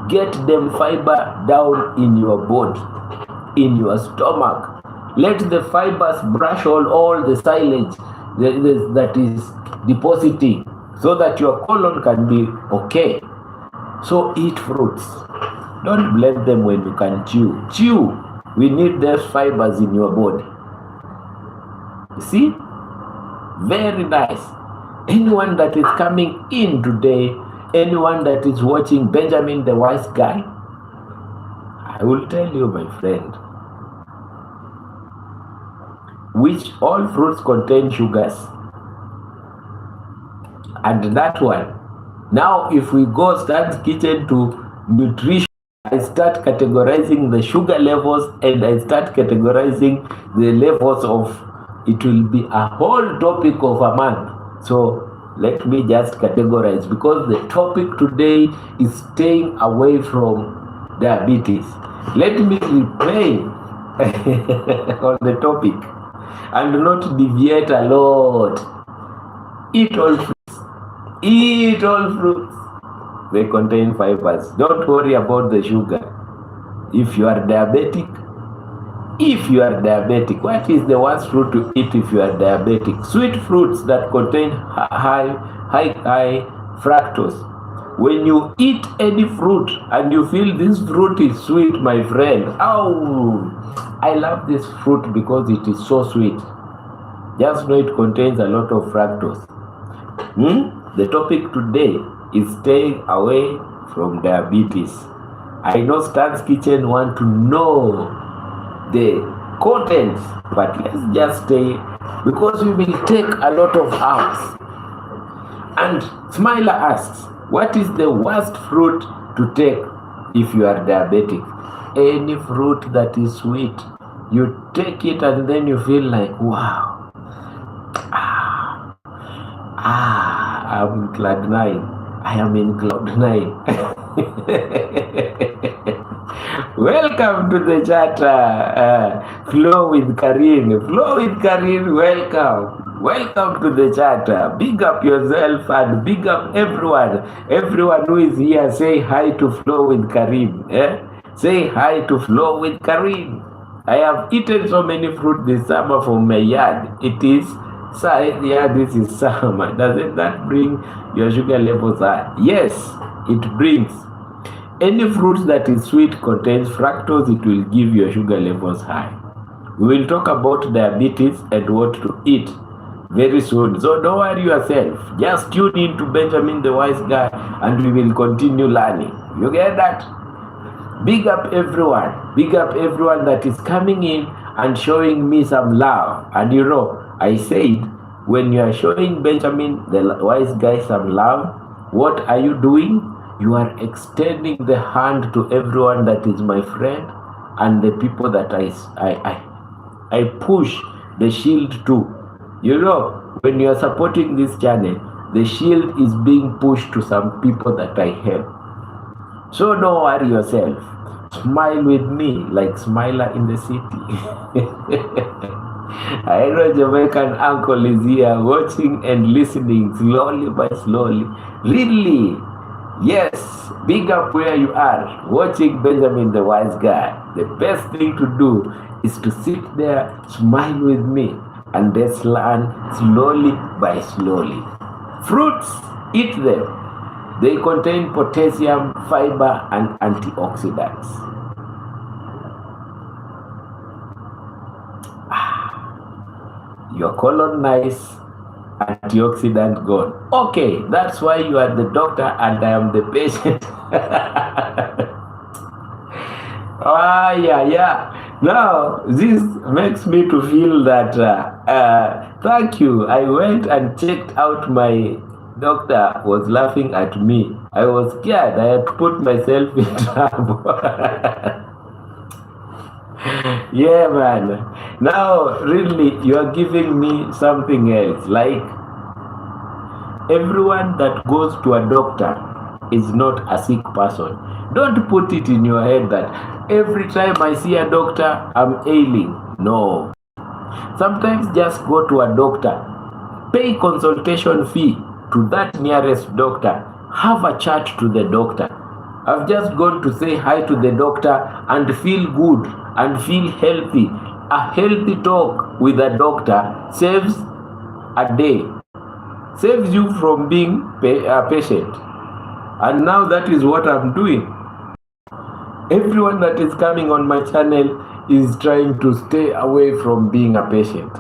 Get them fiber down in your body, in your stomach. Let the fibers brush all the silage that is depositing so that your colon can be okay. So eat fruits. Don't blend them when you can chew. Chew. We need those fibers in your body. You see? Very nice. Anyone that is coming in today, anyone that is watching Benjamin the Wise Guy, I will tell you, my friend, which all fruits contain sugars. And that one. Now, if we go Stan's Kitchen to nutrition, I start categorizing the sugar levels and I start categorizing the levels of, it will be a whole topic of a month. So let me just categorize, because the topic today is staying away from diabetes. Let me replay on the topic and not deviate a lot. Eat all fruits. Eat all fruits. They contain fibers. Don't worry about the sugar. If you are diabetic, what is the worst fruit to eat if you are diabetic? Sweet fruits that contain high fructose. When you eat any fruit and you feel this fruit is sweet, my friend, oh, I love this fruit because it is so sweet. Just know it contains a lot of fructose. The topic today is staying away from diabetes. I know Stan's Kitchen want to know the contents, but let's just stay because we will take a lot of hours. And Smiler asks, what is the worst fruit to take if you are diabetic? Any fruit that is sweet, you take it and then you feel like, wow, I'm in cloud 9. I am in cloud 9. Welcome to the chat, Flow with Karin. Flow with Karin, welcome. Welcome to the chat. Big up yourself and big up everyone. Everyone who is here, say hi to Flow with Karin. Say hi to Flow with Karin. I have eaten so many fruit this summer from my yard. It is, this is summer. Doesn't that bring your sugar levels high? Yes, it brings. Any fruit that is sweet contains fructose, it will give your sugar levels high. We will talk about diabetes and what to eat very soon. So don't worry yourself. Just tune in to Benjamin the Wise Guy and we will continue learning. You get that? Big up everyone. Big up everyone that is coming in and showing me some love. And you know, I said, when you are showing Benjamin the Wise Guy some love, what are you doing? You are extending the hand to everyone that is my friend and the people that I push the shield to. You know, when you are supporting this channel, the shield is being pushed to some people that I help. So don't worry yourself. Smile with me like Smiler in the city. I know Jamaican uncle is here watching and listening slowly by slowly. Really? Yes, big up where you are, watching Benjamin the Wise Guy. The best thing to do is to sit there, smile with me, and let's learn slowly by slowly. Fruits, eat them. They contain potassium, fiber, and antioxidants. Your colon nice, antioxidant gone. Okay, that's why you are the doctor and I am the patient. Yeah. Now, this makes me to feel that, thank you. I went and checked out my doctor was laughing at me. I was scared. I had put myself in trouble. Yeah, man. Now, really, you are giving me something else. Like, everyone that goes to a doctor is not a sick person. Don't put it in your head that every time I see a doctor, I'm ailing. No. Sometimes just go to a doctor. Pay consultation fee to that nearest doctor. Have a chat to the doctor. I've just gone to say hi to the doctor and feel good and feel healthy. A healthy talk with a doctor saves a day, saves you from being a patient. And now that is what I'm doing. Everyone that is coming on my channel is trying to stay away from being a patient.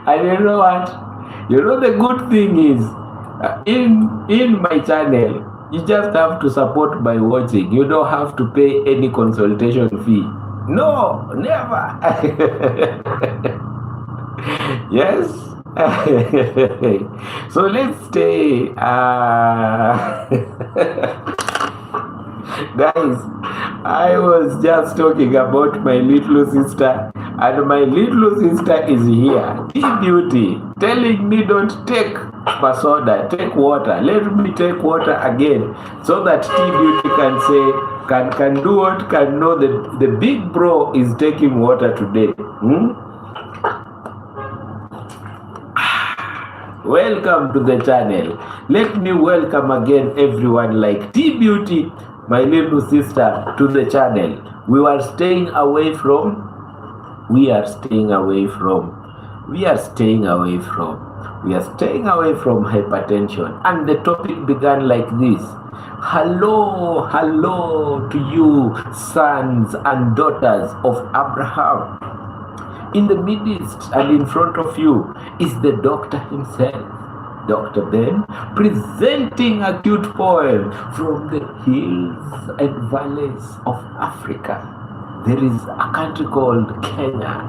And you know what? You know the good thing is, in my channel, you just have to support by watching. You don't have to pay any consultation fee. No, never. Yes. So let's stay. Guys, I was just talking about my little sister, and my little sister is here. T-Beauty, telling me don't take soda, take water. Let me take water again, so that T-Beauty can say, can do what can know that the big bro is taking water today. Welcome to the channel. Let me welcome again everyone like T-Beauty, my little sister, to the channel. We are staying away from We are staying away from hypertension. And the topic began like this. Hello, hello to you, sons and daughters of Abraham. In the midst and in front of you is the doctor himself, Dr. Ben, presenting a cute poem from the hills and valleys of Africa. There is a country called Kenya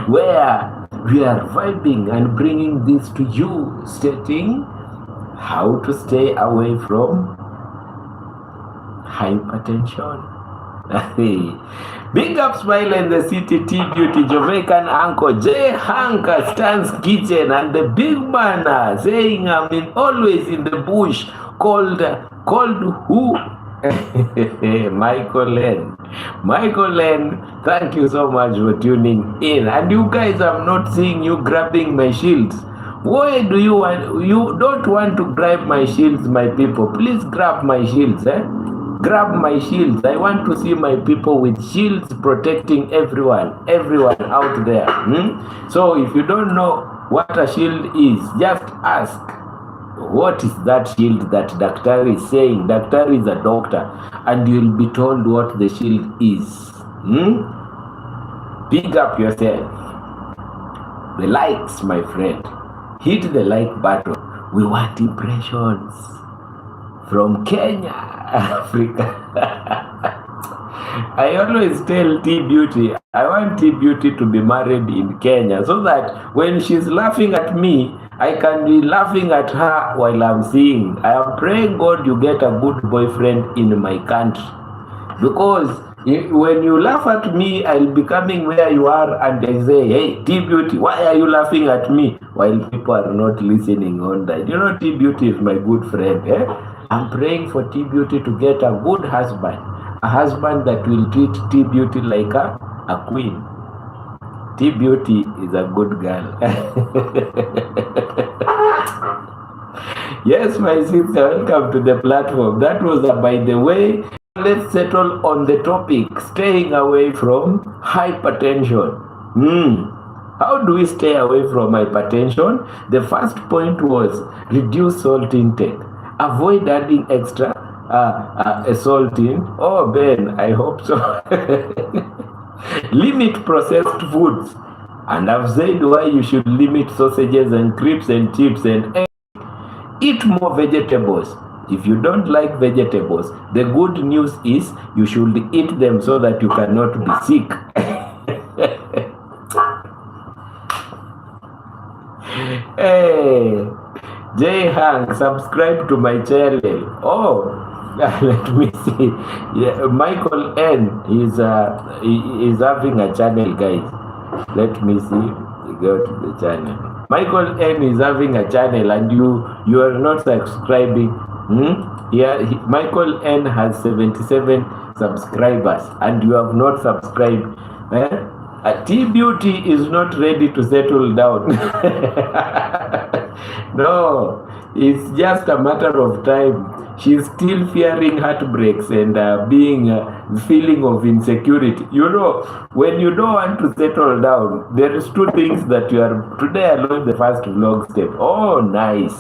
where we are vibing and bringing this to you, stating how to stay away from hypertension. Big up Smile in the City, T-Beauty, Jamaican Uncle, J. Hanka, Stan's Kitchen, and the big man saying I'm always in the bush, called who? Michael N. Michael N, thank you so much for tuning in. And you guys, I'm not seeing you grabbing my shields. Why do you want, you don't want to grab my shields, my people? Please grab my shields, Grab my shields. I want to see my people with shields protecting everyone out there. So if you don't know what a shield is, just ask, what is that shield that doctor is saying? Doctor is a doctor, and you'll be told what the shield is. Pick up yourself. The likes, my friend. Hit the like button. We want impressions from Kenya, Africa. I always tell T-Beauty, I want T-Beauty to be married in Kenya so that when she's laughing at me, I can be laughing at her while I'm singing. I am praying God you get a good boyfriend in my country. Because when you laugh at me, I'll be coming where you are and I say, hey, T-Beauty, why are you laughing at me? While people are not listening on that. You know, T-Beauty is my good friend. I'm praying for T-Beauty to get a good husband. A husband that will treat T-Beauty like a queen. T-Beauty is a good girl. Yes, my sister, welcome to the platform. That was by the way. Let's settle on the topic, staying away from hypertension. How do we stay away from hypertension? The first point was reduce salt intake. Avoid adding extra salt in. Oh, Ben, I hope so. Limit processed foods. And I've said why you should limit sausages and crisps and chips and eggs. Eat more vegetables. If you don't like vegetables, the good news is you should eat them so that you cannot be sick. Hey, Jay Hank, subscribe to my channel. Oh, let me see. Yeah, Michael N is having a channel, guys. Let me see. Go to the channel. Michael N is having a channel, and you are not subscribing. Yeah, Michael N has 77 subscribers, and you have not subscribed. T-Beauty is not ready to settle down. No, it's just a matter of time. She's still fearing heartbreaks and being feeling of insecurity. You know, when you don't want to settle down, there is two things that you are. Today I learned the first vlog step. Oh, nice.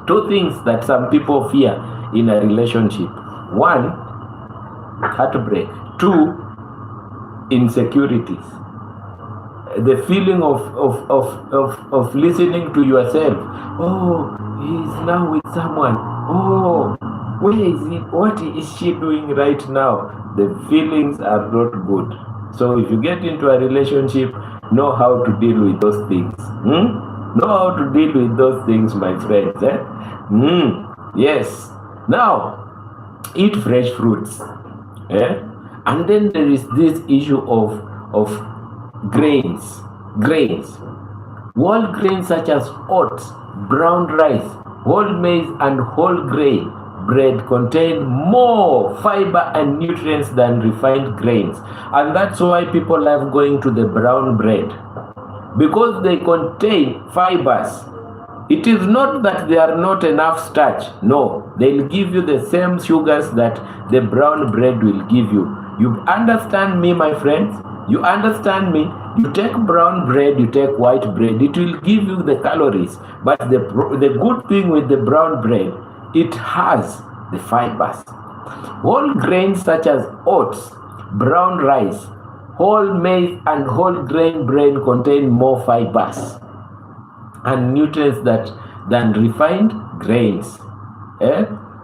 Two things that some people fear in a relationship. One, heartbreak. Two, insecurities. The feeling of listening to yourself. Oh, he's now with someone. Oh, where is it? What is she doing right now? The feelings are not good. So if you get into a relationship, know how to deal with those things. Know how to deal with those things, my friends. Yes. Now, eat fresh fruits. And then there is this issue of grains. Whole grains such as oats, brown rice, whole maize, and whole grain bread contain more fiber and nutrients than refined grains. And that's why people love going to the brown bread, because they contain fibers. It is not that they are not enough starch. No, they'll give you the same sugars that the brown bread will give you. You understand me, my friends? You understand me? You take brown bread, you take white bread, it will give you the calories. But the good thing with the brown bread, it has the fibers. Whole grains such as oats, brown rice, whole maize and whole grain bread contain more fibers and nutrients than refined grains.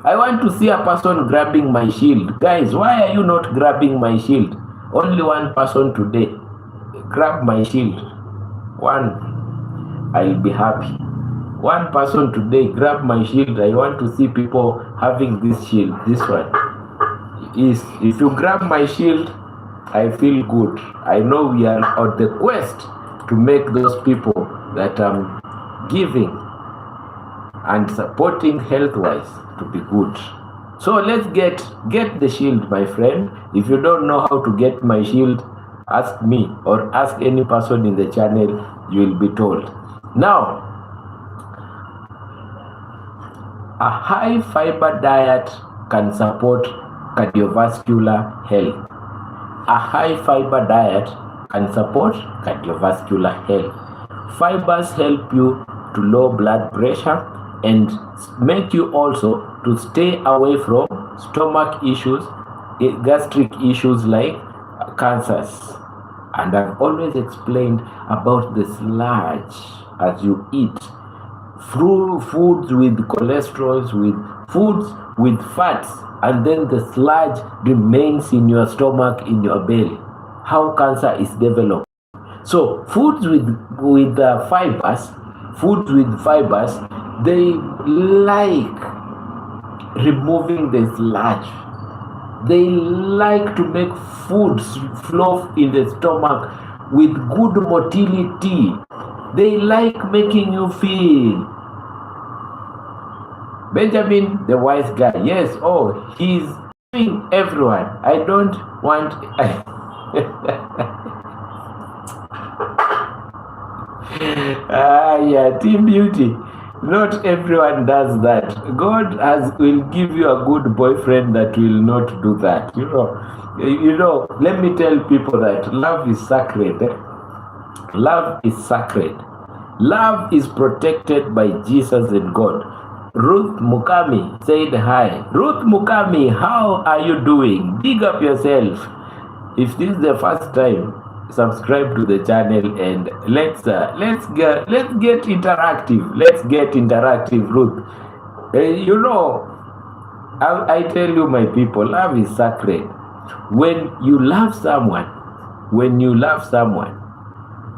I want to see a person grabbing my shield. Guys, why are you not grabbing my shield? Only one person today. Grab my shield. One. I'll be happy. One person today, grab my shield. I want to see people having this shield. This one. If you grab my shield, I feel good. I know we are on the quest to make those people that I'm giving and supporting health-wise to be good. So let's get the shield, my friend. If you don't know how to get my shield, ask me or ask any person in the channel, you will be told. Now, a high fiber diet can support cardiovascular health. A high fiber diet can support cardiovascular health. Fibers help you to lower blood pressure and make you also to stay away from stomach issues, gastric issues like cancers. And I've always explained about the sludge as you eat foods with cholesterols, with foods with fats, and then the sludge remains in your stomach, in your belly. How cancer is developed. So foods with fibers, they like removing the sludge. They like to make foods flow in the stomach with good motility. They like making you feel. Benjamin, the wise guy, yes, he's doing everyone. I don't want... yeah, Team Beauty. Not everyone does that. God will give you a good boyfriend that will not do that. You know. Let me tell people that love is sacred. Love is sacred. Love is protected by Jesus and God. Ruth Mukami said hi. Ruth Mukami, how are you doing? Big up yourself. If this is the first time, subscribe to the channel and let's get interactive. Let's get interactive, Ruth. I tell you, my people, love is sacred. When you love someone,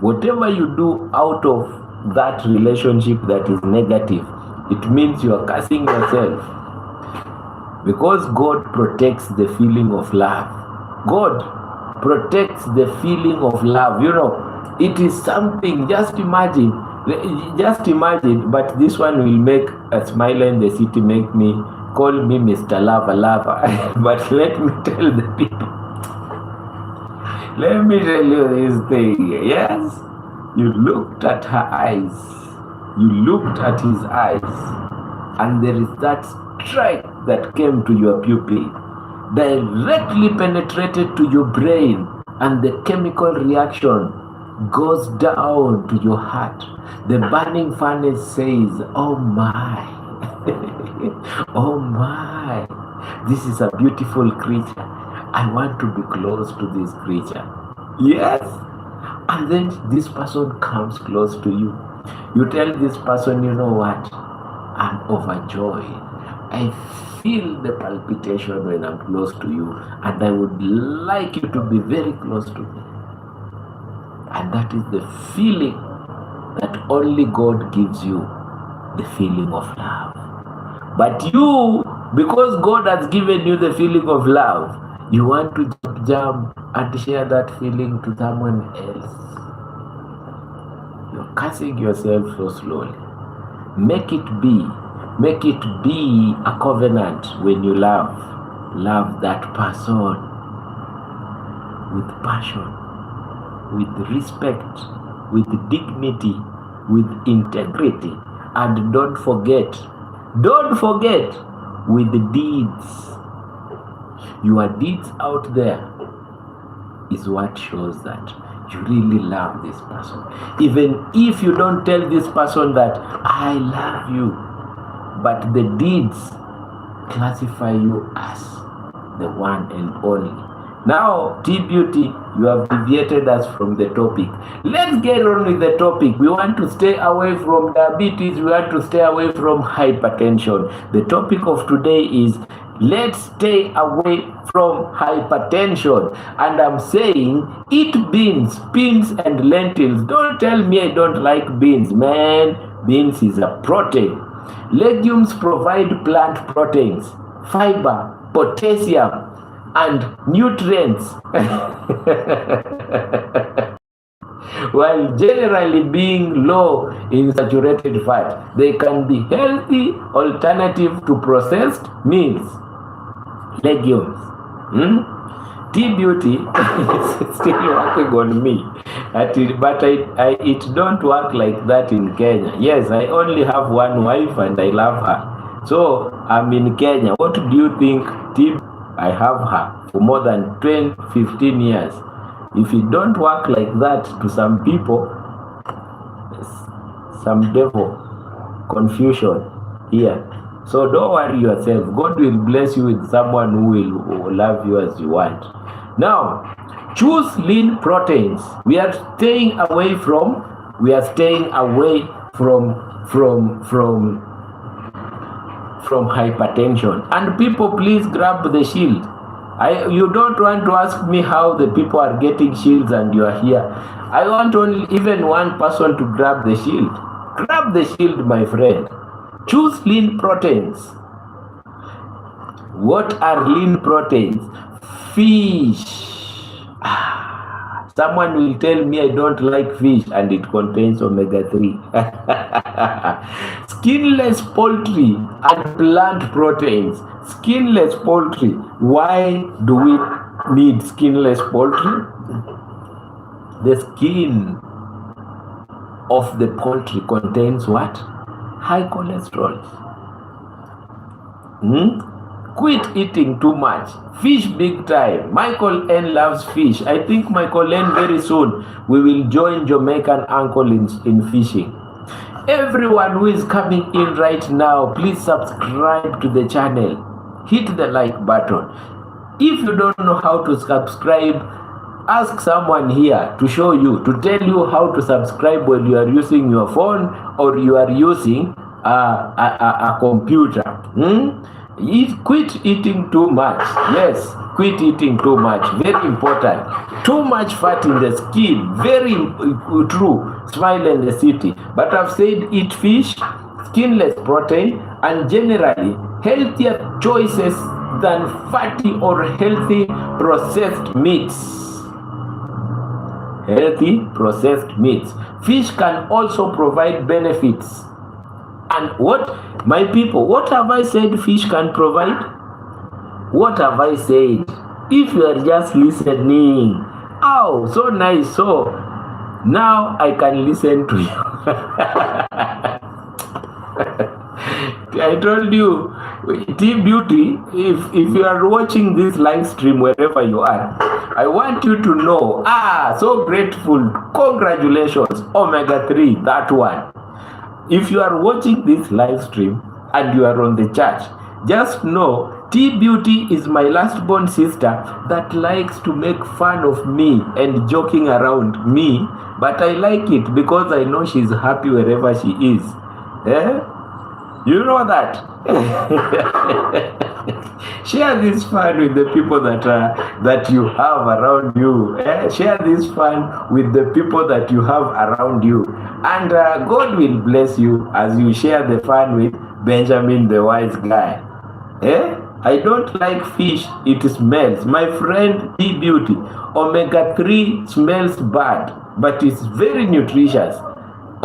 whatever you do out of that relationship that is negative, it means you are cursing yourself. Because God protects the feeling of love. God protects the feeling of love. It is something, just imagine, but this one will make a smile in the city, make me, call me Mr. Lava. But let me tell the people, let me tell you this thing. Yes, you looked at her eyes, you looked at his eyes, and there is that strike that came to your pupil, directly penetrated to your brain, and the chemical reaction goes down to your heart. The burning furnace says, oh my, oh my, this is a beautiful creature. I want to be close to this creature. Yes. And then this person comes close to you. You tell this person, you know what? I'm overjoyed. I feel the palpitation when I'm close to you, and I would like you to be very close to me. And that is the feeling that only God gives you, the feeling of love. But you, because God has given you the feeling of love, you want to jump and share that feeling to someone else. You're cursing yourself so slowly. Make it be a covenant when you love that person with passion, with respect, with dignity, with integrity. And don't forget with the deeds. Your deeds out there is what shows that you really love this person. Even if you don't tell this person that I love you, but the deeds classify you as the one and only. Now, T-Beauty, you have deviated us from the topic. Let's get on with the topic. We want to stay away from diabetes. We want to stay away from hypertension. The topic of today is let's stay away from hypertension. And I'm saying eat beans, and lentils. Don't tell me I don't like beans, man. Beans is a protein. Legumes provide plant proteins, fiber, potassium, and nutrients. While generally being low in saturated fat, they can be healthy alternative to processed meals. Legumes. T-Beauty is still working on me, but it don't work like that in Kenya. Yes, I only have one wife and I love her. So I'm in Kenya. What do you think, T? I have her for more than 15 years. If it don't work like that to some people, some devil confusion here. So don't worry yourself. God will bless you with someone who will love you as you want. Now, choose lean proteins. We are staying away from hypertension. And people, please grab the shield. You don't want to ask me how the people are getting shields and you are here. I want only even one person to grab the shield. Grab the shield, my friend. Choose lean proteins. What are lean proteins? Fish. Someone will tell me I don't like fish and it contains omega-3. Skinless poultry and plant proteins. Skinless poultry. Why do we need skinless poultry? The skin of the poultry contains what? High cholesterol. Quit eating too much. Fish big time. Michael N loves fish. I think Michael N very soon we will join Jamaican uncle in fishing. Everyone who is coming in right now, please subscribe to the channel. Hit the like button. If you don't know how to subscribe, ask someone here to show you, to tell you how to subscribe when you are using your phone or you are using a computer. Quit eating too much. Yes, quit eating too much. Very important. Too much fat in the skin. Very true. Smile in the city. But I've said eat fish, skinless protein, and generally healthier choices than fatty or healthy processed meats. Healthy processed meats. Fish can also provide benefits. And what, my people, what have I said fish can provide? What have I said? If you are just listening, oh, so nice. So now I can listen to you. I told you, T-Beauty, if you are watching this live stream wherever you are, I want you to know, so grateful, congratulations, omega-3, that one. If you are watching this live stream and you are on the church, just know T-Beauty is my last born sister that likes to make fun of me and joking around me, but I like it because I know she's happy wherever she is. You know that. Share this fun with the people that you have around you. Share this fun with the people that you have around you. And God will bless you as you share the fun with Benjamin the wise guy. I don't like fish, it smells. My friend T-Beauty, omega-3 smells bad, but it's very nutritious.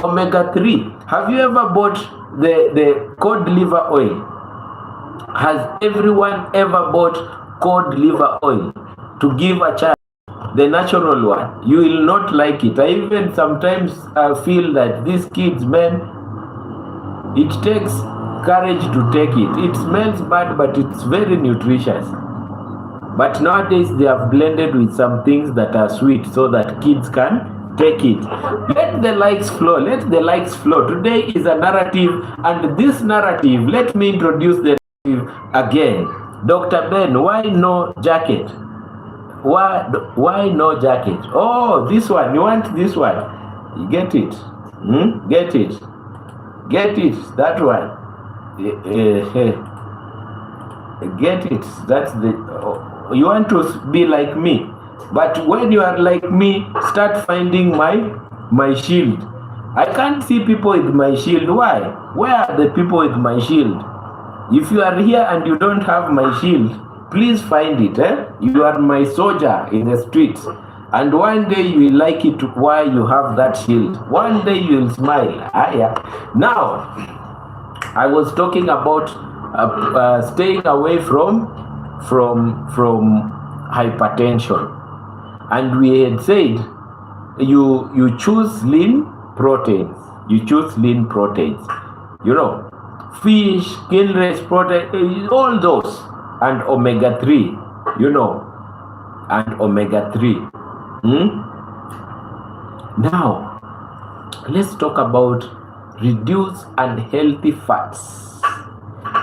Omega-3, have you ever bought the cod liver oil? Has everyone ever bought cod liver oil to give a child? The natural one. You will not like it. I even sometimes feel that these kids, man, it takes courage to take it. It smells bad, but it's very nutritious. But nowadays they have blended with some things that are sweet so that kids can take it. Let the likes flow. Let the likes flow. Today is a narrative, and this narrative, let me introduce the narrative again. Dr. Ben, why no jacket? Why no jacket? Oh, this one. You want this one? You get it. Get it. Get it. That one. Get it. That's the. You want to be like me, but when you are like me, start finding my shield. I can't see people with my shield. Why? Where are the people with my shield? If you are here and you don't have my shield, please find it. You are my soldier in the streets. And one day you will like it why you have that shield. One day you will smile. Yeah. Now, I was talking about staying away from hypertension. And we had said you choose lean proteins. You choose lean proteins. You know, fish, skin-raised protein, all those, and omega-3, you know, and omega-3. Now, let's talk about reduce unhealthy fats.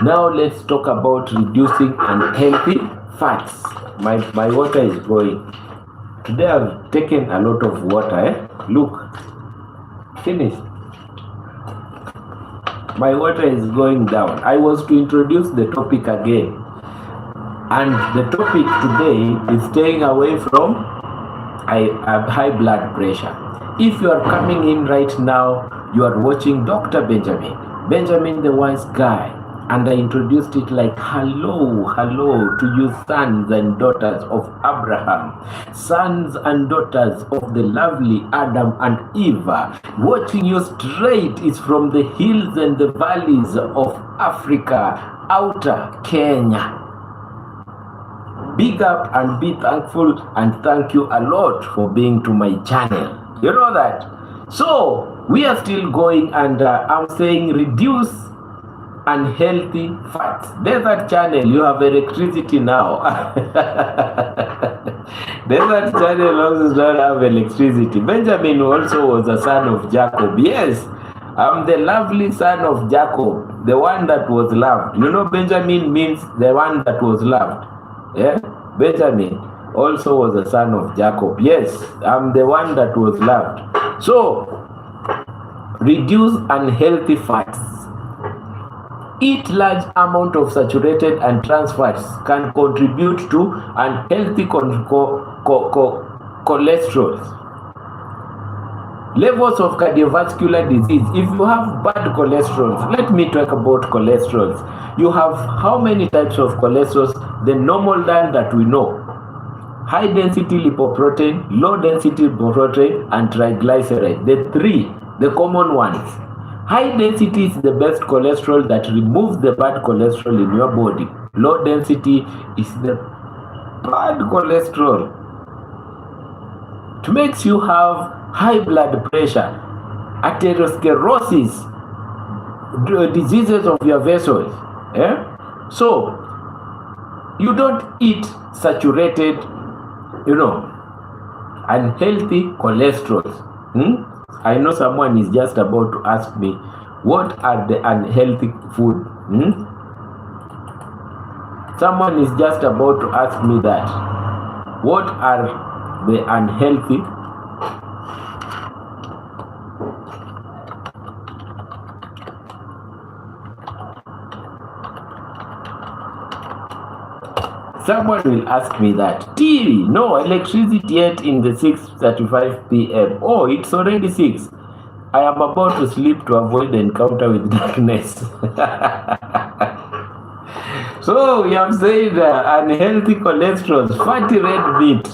Now let's talk about reducing unhealthy fats. My water is going. Today I've taken a lot of water. Look, finished. My water is going down. I was to introduce the topic again. And the topic today is staying away from high blood pressure. If you are coming in right now, you are watching Dr. Benjamin the Wise Guy. And I introduced it like, hello to you sons and daughters of Abraham, sons and daughters of the lovely Adam and Eve. Watching you straight is from the hills and the valleys of Africa, outer Kenya. Big up and be thankful, and thank you a lot for being to my channel. You know that? So, we are still going, and I'm saying reduce unhealthy fats. Desert Channel, you have electricity now. Desert Channel also don't have electricity. Benjamin also was a son of Jacob. Yes, I'm the lovely son of Jacob, the one that was loved. You know, Benjamin means the one that was loved. Yeah, Benjamin also was a son of Jacob. Yes, I'm the one that was loved. So, reduce unhealthy fats. Eat large amount of saturated and trans fats can contribute to unhealthy cholesterol. Levels of cardiovascular disease. If you have bad cholesterol, let me talk about cholesterol. You have how many types of cholesterol? The normal one that we know. High density lipoprotein, low density lipoprotein, and triglyceride. The three, the common ones. High density is the best cholesterol that removes the bad cholesterol in your body. Low density is the bad cholesterol. It makes you have high blood pressure, atherosclerosis, diseases of your vessels. So, you don't eat saturated, unhealthy cholesterol. I know someone is just about to ask me, what are the unhealthy food? Someone is just about to ask me that. What are the unhealthy? Someone will ask me that. TV, no electricity yet in the 6:35 p.m. Oh, it's already 6. I am about to sleep to avoid the encounter with darkness. So, we have said unhealthy cholesterol, fatty red meat,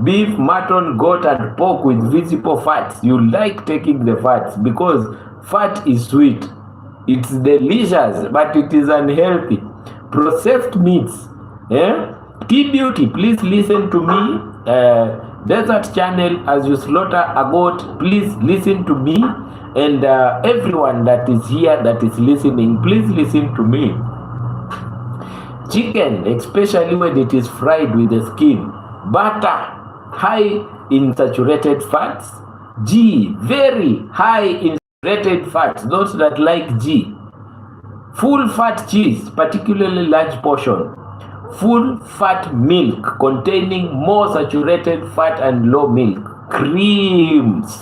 beef, mutton, goat, and pork with visible fats. You like taking the fats because fat is sweet. It's delicious, but it is unhealthy. Processed meats. T-Beauty, please listen to me. Desert Channel, as you slaughter a goat, please listen to me. And everyone that is here that is listening, please listen to me. Chicken, especially when it is fried with the skin. Butter, high in saturated fats. G, very high in saturated fats. Those that like G. Full fat cheese, particularly large portion. Full fat milk containing more saturated fat and low milk. Creams,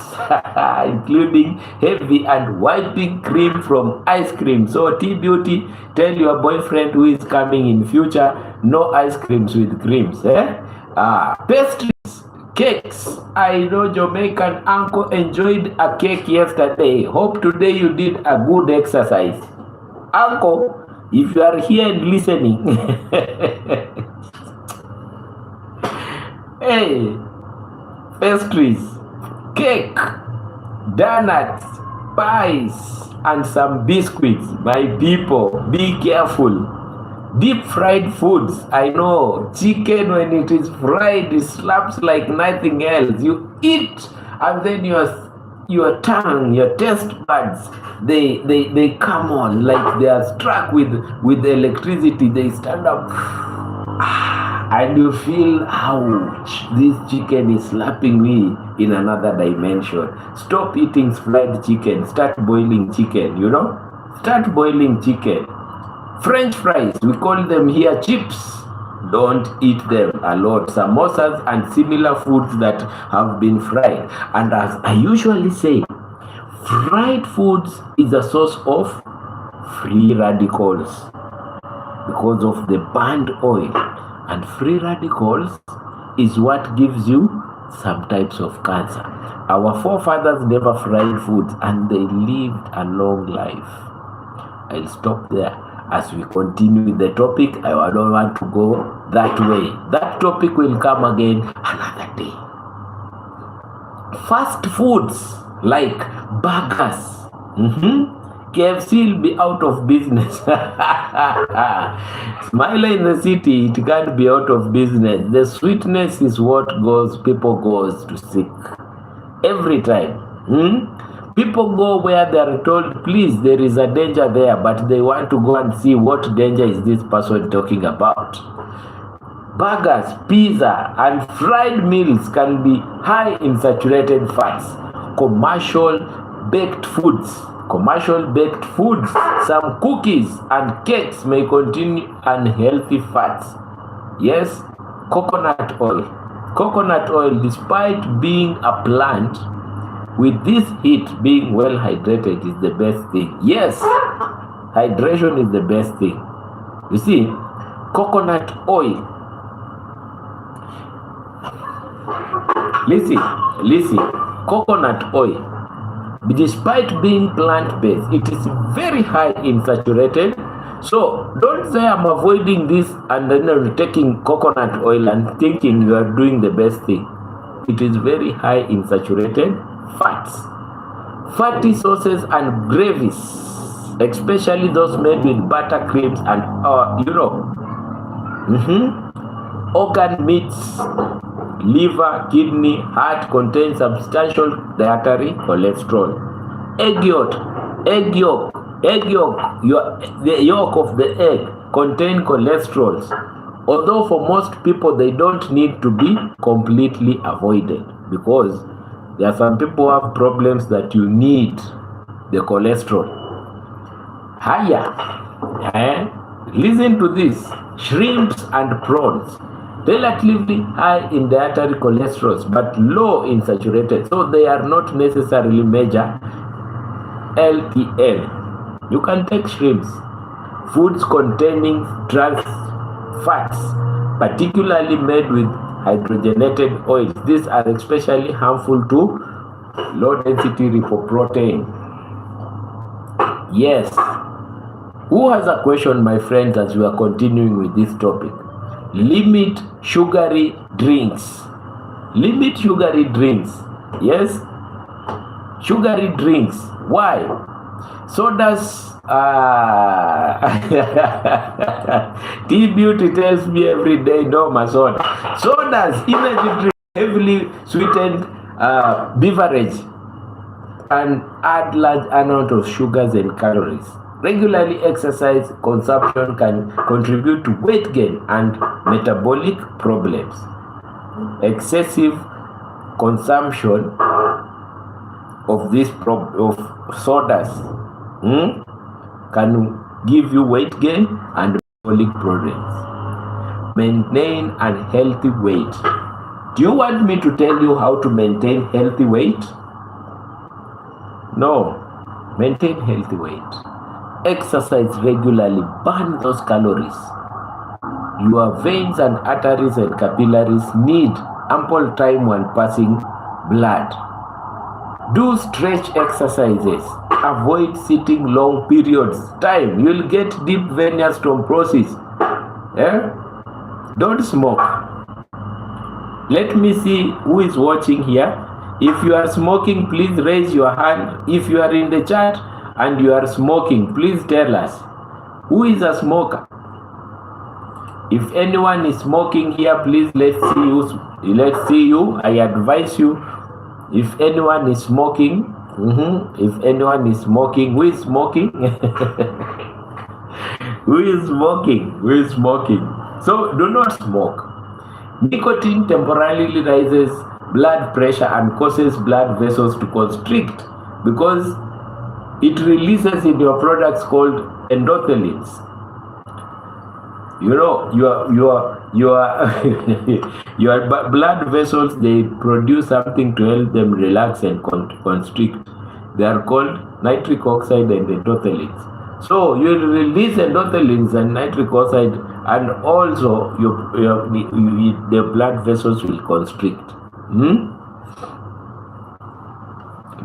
including heavy and whipping cream from ice cream. So T-Beauty, tell your boyfriend who is coming in future, no ice creams with creams. Pastries, cakes. I know Jamaican uncle enjoyed a cake yesterday. Hope today you did a good exercise. Uncle, if you are here and listening, hey, pastries, cake, donuts, pies, and some biscuits. My people, be careful. Deep fried foods, I know. Chicken, when it is fried, it slaps like nothing else. You eat, and then your tongue, your taste buds, they come on like they are struck with electricity. They stand up, and you feel, ouch, this chicken is slapping me in another dimension. Stop eating fried chicken. Start boiling chicken, Start boiling chicken. French fries, we call them here chips. Don't eat them a lot. Samosas and similar foods that have been fried. And as I usually say, fried foods is a source of free radicals because of the burnt oil. And free radicals is what gives you some types of cancer. Our forefathers never fried foods and they lived a long life. I'll stop there. As we continue with the topic, I don't want to go that way. That topic will come again another day. Fast foods like burgers. KFC will be out of business. Smile in the city, it can't be out of business. The sweetness is what people goes to seek every time. People go where they are told, please, there is a danger there, but they want to go and see what danger is this person talking about. Burgers, pizza, and fried meals can be high in saturated fats. Commercial baked foods, some cookies and cakes may contain unhealthy fats. Yes, coconut oil. Coconut oil, despite being a plant, with this heat, being well hydrated is the best thing. Yes, hydration is the best thing. You see, coconut oil. Listen, coconut oil, despite being plant-based, it is very high in saturated. So don't say I'm avoiding this and then you're taking coconut oil and thinking you are doing the best thing. It is very high in saturated fats. Fatty sauces and gravies, especially those made with butter, creams, and organ meats, liver, kidney, heart contain substantial dietary cholesterol. Egg yolk, the yolk of the egg contain cholesterols. Although for most people they don't need to be completely avoided, because there are some people who have problems that you need the cholesterol. Higher. Listen to this. Shrimps and prawns, relatively high in dietary cholesterol, but low in saturated. So they are not necessarily major LDL. You can take shrimps. Foods containing trans fats, particularly made with hydrogenated oils. These are especially harmful to low-density lipoprotein. Yes. Who has a question, my friends, as we are continuing with this topic? Limit sugary drinks. Limit sugary drinks. Yes? Sugary drinks. Why? Sodas. T-Beauty tells me every day, no, my son. Sodas, energy drink, heavily sweetened beverage, and add large amount of sugars and calories. Regularly exercise consumption can contribute to weight gain and metabolic problems. Excessive consumption of of sodas can give you weight gain and metabolic problems. Maintain a healthy weight. Do you want me to tell you how to maintain healthy weight? No. Maintain healthy weight. Exercise regularly. Burn those calories. Your veins and arteries and capillaries need ample time when passing blood. Do stretch exercises. Avoid sitting long periods. Time. You'll get deep venous thrombosis. Don't smoke. Let me see who is watching here. If you are smoking, please raise your hand. If you are in the chat and you are smoking, please tell us. Who is a smoker? If anyone is smoking here, please let's see you. Let's see you. I advise you. If anyone is smoking, if anyone is smoking, who is smoking? Who is smoking? Who is smoking? So do not smoke. Nicotine temporarily raises blood pressure and causes blood vessels to constrict because it releases in your products called endothelins. You know, your blood vessels, they produce something to help them relax and constrict. They are called nitric oxide and endothelins. So you will release endothelins and nitric oxide, and also the blood vessels will constrict.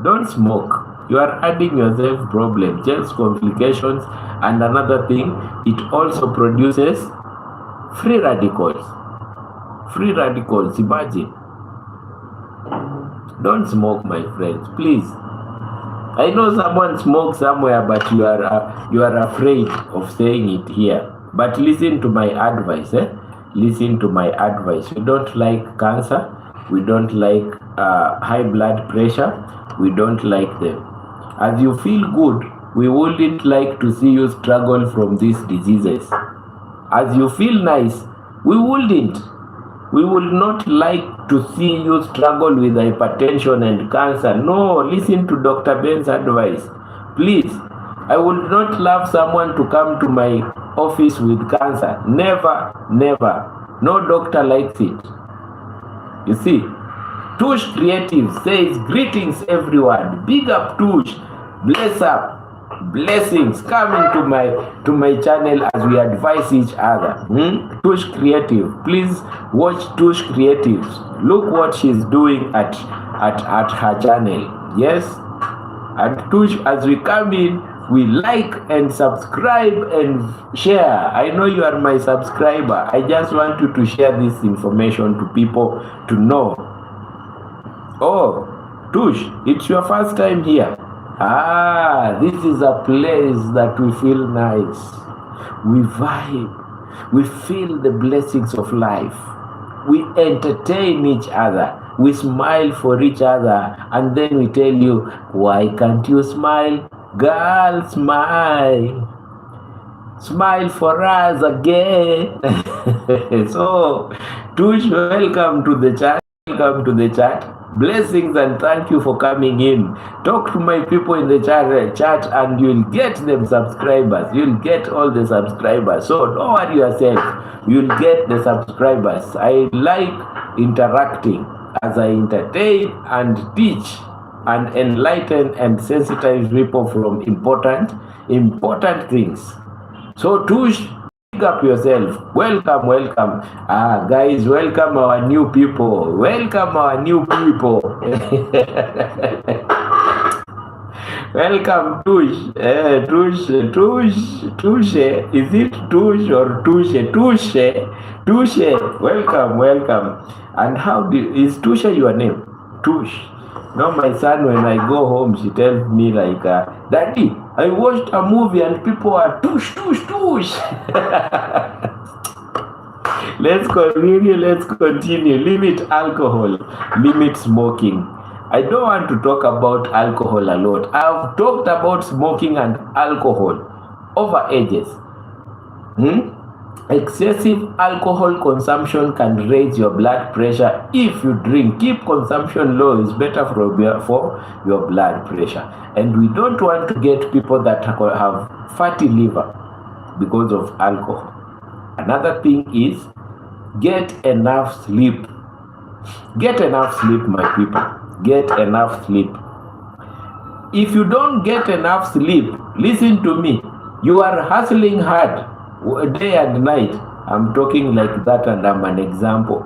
Don't smoke. You are adding yourself problems, just complications. And another thing, it also produces free radicals. Free radicals, imagine. Don't smoke, my friends, please. I know someone smokes somewhere, but you are afraid of saying it here. But listen to my advice. Listen to my advice. We don't like cancer. We don't like high blood pressure. We don't like them. As you feel good, we wouldn't like to see you struggle from these diseases. As you feel nice, we wouldn't. We would not like to see you struggle with hypertension and cancer. No, listen to Dr. Ben's advice. Please, I would not love someone to come to my office with cancer. Never, never. No doctor likes it. You see, Tush Creative says, greetings everyone. Big up Tush. Bless up. Blessings coming to my channel as we advise each other. Tush Creative, please watch Tush Creative. Look what she's doing at her channel. Yes, and Tush, as we come in, we like and subscribe and share. I know you are my subscriber. I just want you to share this information to people to know. Oh, Tush, it's your first time here. This is a place that we feel nice. We vibe. We feel the blessings of life. We entertain each other. We smile for each other. And then we tell you, why can't you smile? Girl, smile. Smile for us again. So, Tush, welcome to the chat. Welcome to the chat. Blessings and thank you for coming in. Talk to my people in the chat and you'll get them subscribers. You'll get all the subscribers. So don't worry yourself. You'll get the subscribers. I like interacting as I entertain and teach and enlighten and sensitize people from important things. So Tush, pick up yourself. Welcome, welcome. Guys, welcome our new people. Welcome our new people. Welcome, Tush. Tush. Is it Tush or Tushe? Tushe. Welcome. And is Tushe your name? Tush. Now my son, when I go home, she tells me like, Daddy, I watched a movie and people are Tush. Let's continue. Limit alcohol. Limit smoking. I don't want to talk about alcohol a lot. I've talked about smoking and alcohol. over ages. Excessive alcohol consumption can raise your blood pressure if you drink. Keep consumption low is better for your blood pressure. And we don't want to get people that have fatty liver because of alcohol. Another thing is get enough sleep. Get enough sleep, my people. Get enough sleep. If you don't get enough sleep, listen to me. You are hustling hard day and night. I'm talking like that and I'm an example.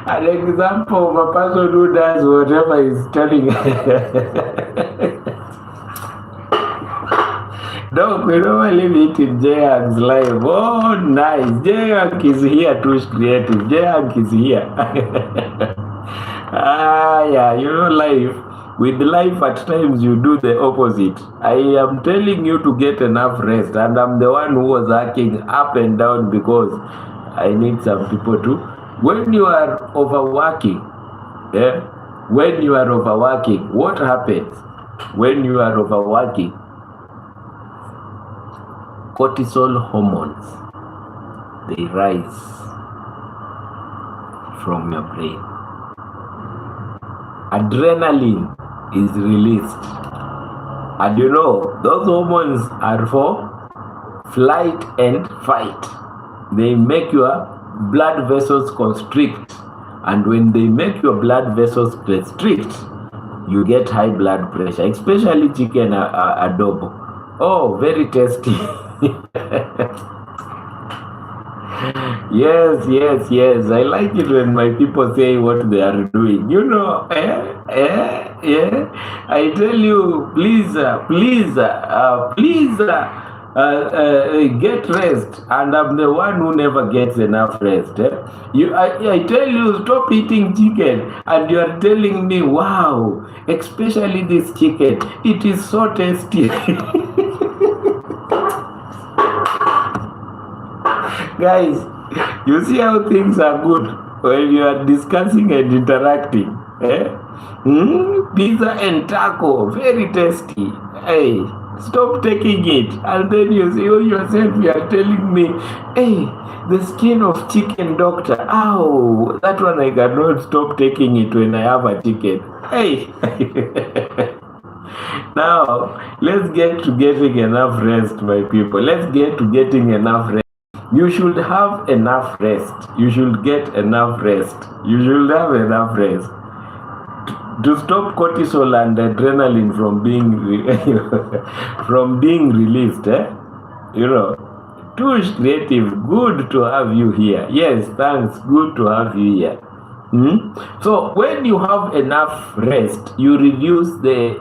An example of a person who does whatever he's telling. Doc, we normally meet in J-Hank's live. Oh, nice. J-Hank is here too creative. J-Hank is here. Yeah, you know life. With life at times you do the opposite. I am telling you to get enough rest, and I'm the one who was hacking up and down because I need some people to. When you are overworking, when you are overworking, what happens? When you are overworking, cortisol hormones, they rise from your brain. Adrenaline is released, and you know those hormones are for flight and fight. They make your blood vessels constrict, and when they make your blood vessels constrict, you get high blood pressure, especially chicken adobo. Oh, very tasty. Yes. I like it when my people say what they are doing. You know, I tell you, please, get rest. And I'm the one who never gets enough rest. I tell you, stop eating chicken, and you are telling me, wow, especially this chicken, it is so tasty. Guys, you see how things are good when you are discussing and interacting. Pizza and taco, very tasty. Hey, stop taking it. And then you see yourself, you are telling me, hey, the skin of chicken, doctor. Ow, that one I cannot stop taking it when I have a chicken. Hey. Now, let's get to getting enough rest, my people. Let's get to getting enough rest. You should have enough rest. You should get enough rest. You should have enough rest to stop cortisol and adrenaline from being released. You know, too creative. Good to have you here. Yes, thanks. Good to have you here. So when you have enough rest, you reduce the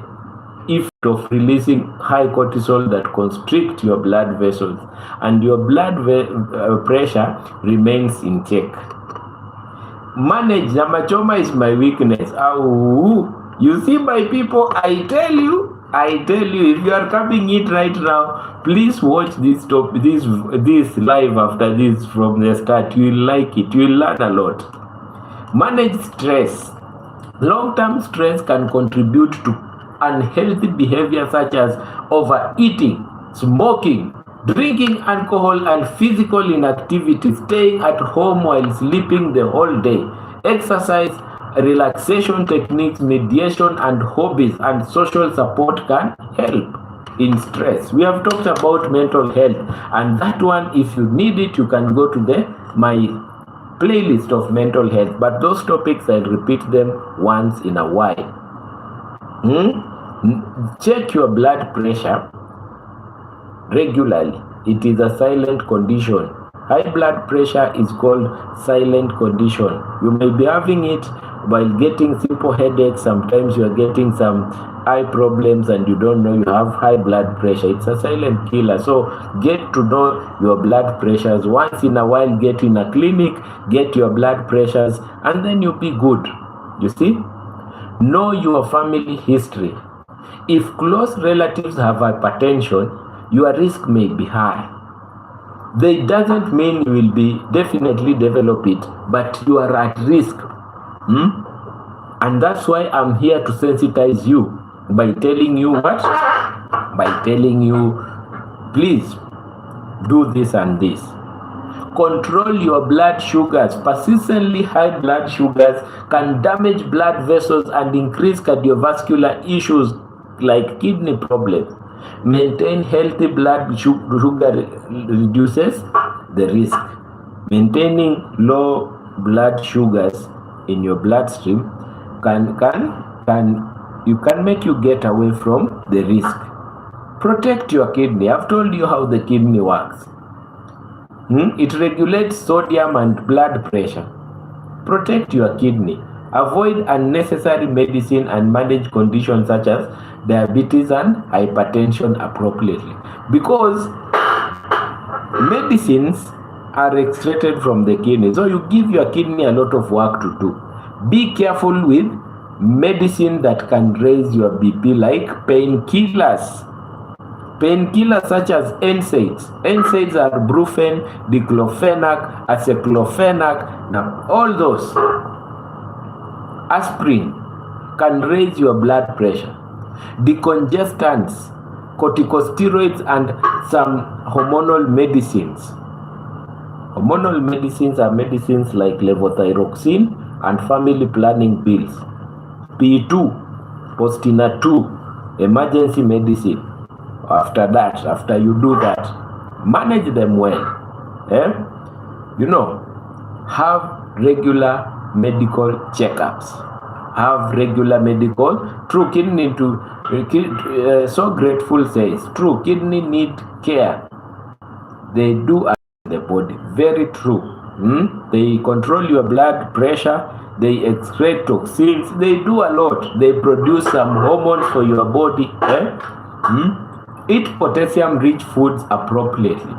effect of releasing high cortisol that constrict your blood vessels, and your blood pressure remains in check. Manage. Nyamachoma is my weakness. You see, my people, I tell you, if you are coming in right now, please watch this live after this from the start. You will like it. You will learn a lot. Manage stress. Long-term stress can contribute to unhealthy behavior such as overeating, smoking, drinking alcohol, and physical inactivity, staying at home while sleeping the whole day. Exercise, relaxation techniques, mediation, and hobbies and social support can help in stress. We have talked about mental health, and that one, if you need it, you can go to my playlist of mental health, but those topics I'll repeat them once in a while. Check your blood pressure regularly. It is a silent condition. High blood pressure is called silent condition. You may be having it while getting simple headaches. Sometimes you are getting some eye problems and you don't know you have high blood pressure. It's a silent killer. So get to know your blood pressures. Once in a while, get in a clinic, get your blood pressures, and then you'll be good. You see? Know your family history. If close relatives have hypertension, your risk may be high. That doesn't mean you will definitely develop it, but you are at risk. And that's why I'm here to sensitize you by telling you what? By telling you, please do this and this. Control your blood sugars. Persistently high blood sugars can damage blood vessels and increase cardiovascular issues like kidney problems. Maintain healthy blood sugar reduces the risk. Maintaining low blood sugars in your bloodstream can make you get away from the risk. Protect your kidney. I've told you how the kidney works. It regulates sodium and blood pressure. Protect your kidney. Avoid unnecessary medicine and manage conditions such as diabetes and hypertension appropriately. Because medicines are excreted from the kidney. So you give your kidney a lot of work to do. Be careful with medicine that can raise your BP, like painkillers. Painkillers such as NSAIDs. NSAIDs are Brufen, diclofenac, aceclofenac, now all those. Aspirin can raise your blood pressure. Decongestants, corticosteroids, and some hormonal medicines. Hormonal medicines are medicines like levothyroxine and family planning pills. P2, Postina 2, emergency medicine. After you do that, manage them well. Have regular medical checkups. Have regular medical. True kidney so grateful says, true kidney need care. They do the body. Very true. They control your blood pressure. They excrete toxins. They do a lot. They produce some hormones for your body. Eat potassium-rich foods appropriately.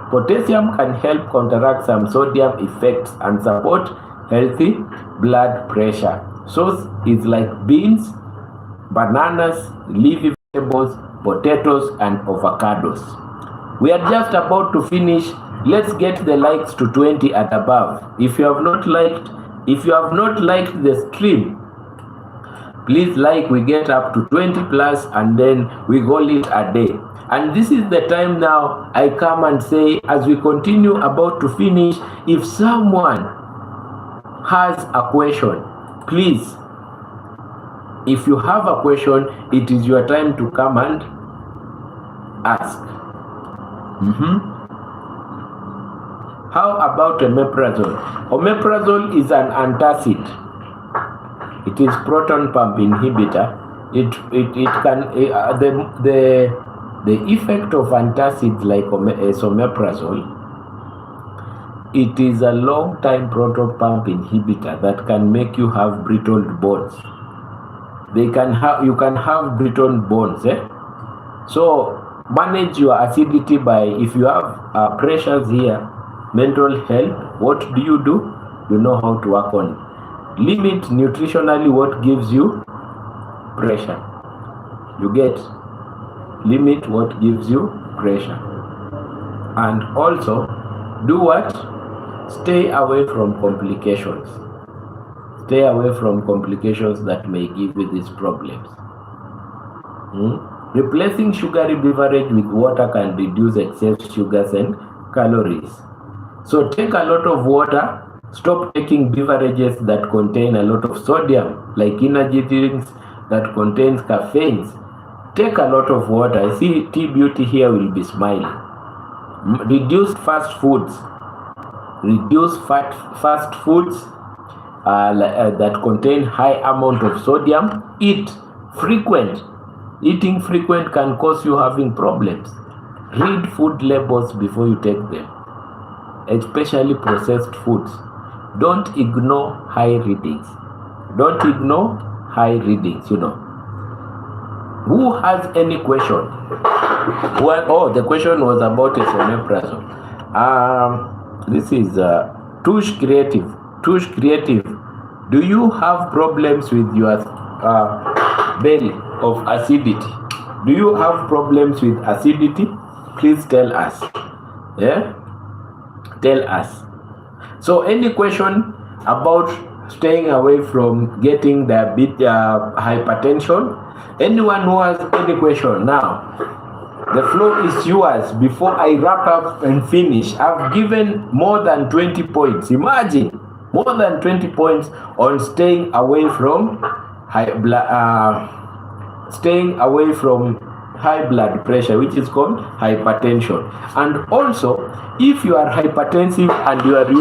Potassium can help counteract some sodium effects and support healthy blood pressure. Source is like beans, bananas, leafy vegetables, potatoes, and avocados. We are just about to finish. Let's get the likes to 20 and above. If you have not liked the stream, please like. We get up to 20 plus and then we call it a day. And this is the time now I come and say, as we continue about to finish, if someone has a question, please, if you have a question, it is your time to come and ask. How about omeprazole? Omeprazole is an antacid. It is proton pump inhibitor. The effect of antacids like omeprazole, it is a long time proton pump inhibitor that can make you have brittle bones. You can have brittle bones. So manage your acidity by, if you have pressures here, mental health, what do? You know how to work on it. Limit nutritionally what gives you pressure. You get? Limit what gives you pressure. And also, do what? Stay away from complications. Stay away from complications that may give you these problems. Replacing sugary beverage with water can reduce excess sugars and calories. So take a lot of water. Stop taking beverages that contain a lot of sodium, like energy drinks that contains caffeine. Take a lot of water. I see T-Beauty here will be smiling. Reduce fast foods. Reduce fast foods that contain high amount of sodium. Eat frequent. Eating frequent can cause you having problems. Read food labels before you take them, especially processed foods. Don't ignore high readings. Don't ignore high readings, Who has any question? The question was about esomeprazole. This is Tush Creative. Tush Creative, do you have problems with your belly of acidity? Do you have problems with acidity? Please tell us. Tell us. So any question about staying away from getting hypertension. Anyone who has any question now, the floor is yours. Before I wrap up and finish, I've given more than 20 points. Imagine, more than 20 points on staying away from high blood pressure, which is called hypertension. And also, if you are hypertensive and you are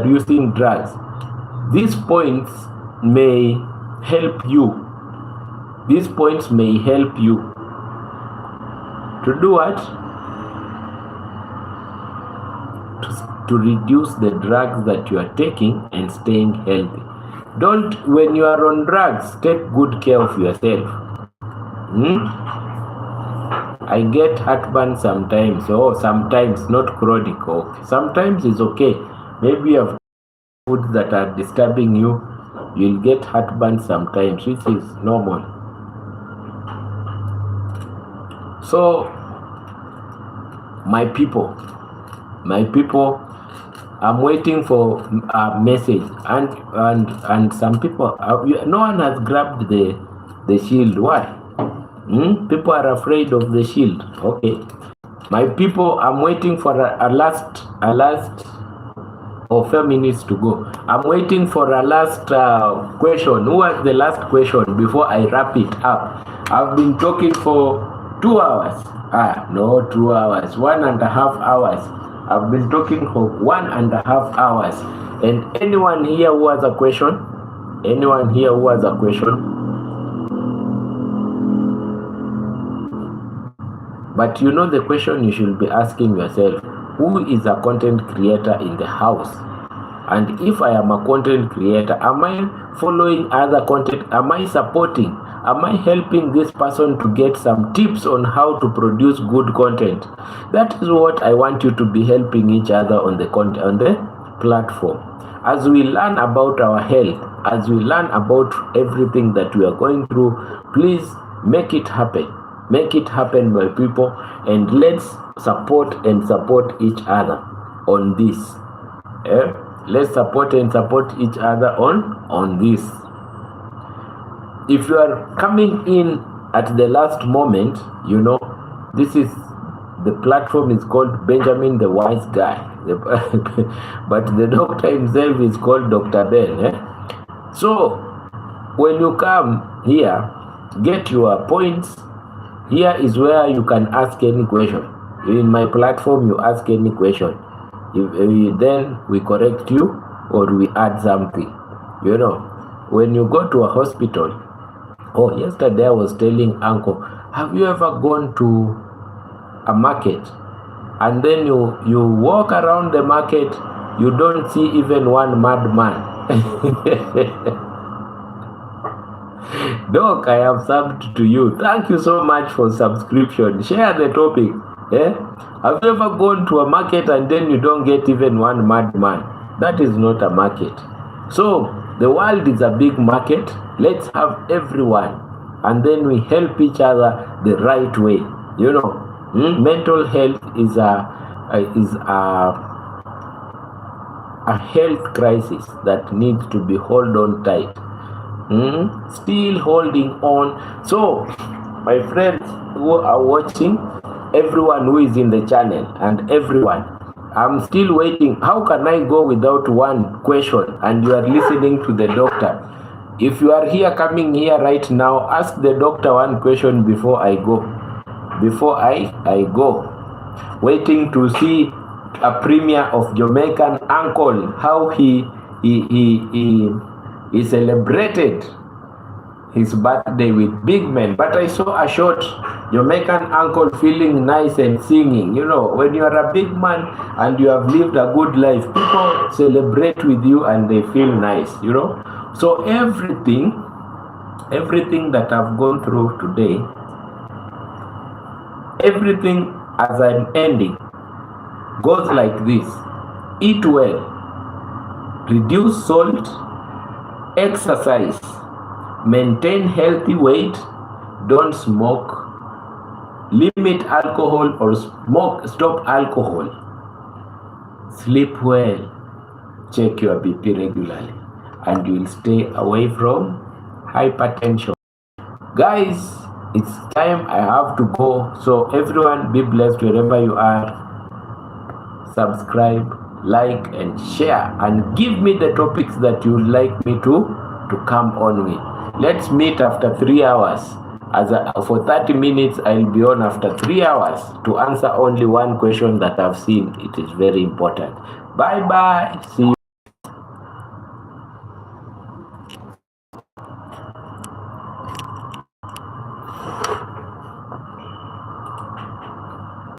using drugs, these points may help you. These points may help you to do what? To reduce the drugs that you are taking and staying healthy. Don't, when you are on drugs, take good care of yourself. I get heartburn sometimes. Sometimes, not chronic. Okay. Sometimes it's okay. Maybe you have foods that are disturbing you. You'll get heartburn sometimes, which is normal. So, my people, I'm waiting for a message, and some people, no one has grabbed the shield. Why? People are afraid of the shield. Okay, my people, I'm waiting for a last 4 minutes to go. I'm waiting for a last question. Who has the last question before I wrap it up? I've been talking for 2 hours. No, 2 hours, 1.5 hours. I've been talking for 1.5 hours. And anyone here who has a question? But you know the question you should be asking yourself: who is a content creator in the house? And if I am a content creator, am I following other content? Am I supporting? Am I helping this person to get some tips on how to produce good content? That is what I want you to be helping each other on the platform. As we learn about our health, as we learn about everything that we are going through, please make it happen. Make it happen, my people, and let's support each other on this. Let's support each other on this. If you are coming in at the last moment, you know, the platform is called Benjamin the Wise Guy, but the doctor himself is called Dr. Ben. So when you come here, get your points. Here is where you can ask any question. In my platform, you ask any question. Then we correct you or we add something. You know, when you go to a hospital, yesterday I was telling Uncle, have you ever gone to a market and then you walk around the market, you don't see even one madman? Doc, I have subbed to you. Thank you so much for subscription. Share the topic. Have you ever gone to a market and then you don't get even one madman? That is not a market. So the world is a big market. Let's have everyone, and then we help each other the right way. You know, mental health is a health crisis that needs to be held on tight. Still holding on. So, my friends who are watching, everyone who is in the channel, and everyone, I'm still waiting. How can I go without one question and you are listening to the doctor? If you are here, coming here right now, ask the doctor one question before I go. Waiting to see a premiere of Jamaican Uncle, how he celebrated his birthday with big men. But I saw a short Jamaican Uncle feeling nice and singing. You know, when you are a big man and you have lived a good life, people celebrate with you and they feel nice, you know. So everything that I've gone through today, everything as I'm ending goes like this: eat well, reduce salt, exercise, maintain healthy weight, don't smoke, limit alcohol or stop alcohol, sleep well, check your BP regularly, and you will stay away from hypertension. Guys, it's time I have to go. So everyone, be blessed wherever you are. Subscribe, like, and share, and give me the topics that you would like me to come on with. Let's meet after 3 hours. For 30 minutes, I'll be on after 3 hours to answer only one question that I've seen. It is very important. Bye bye. See you.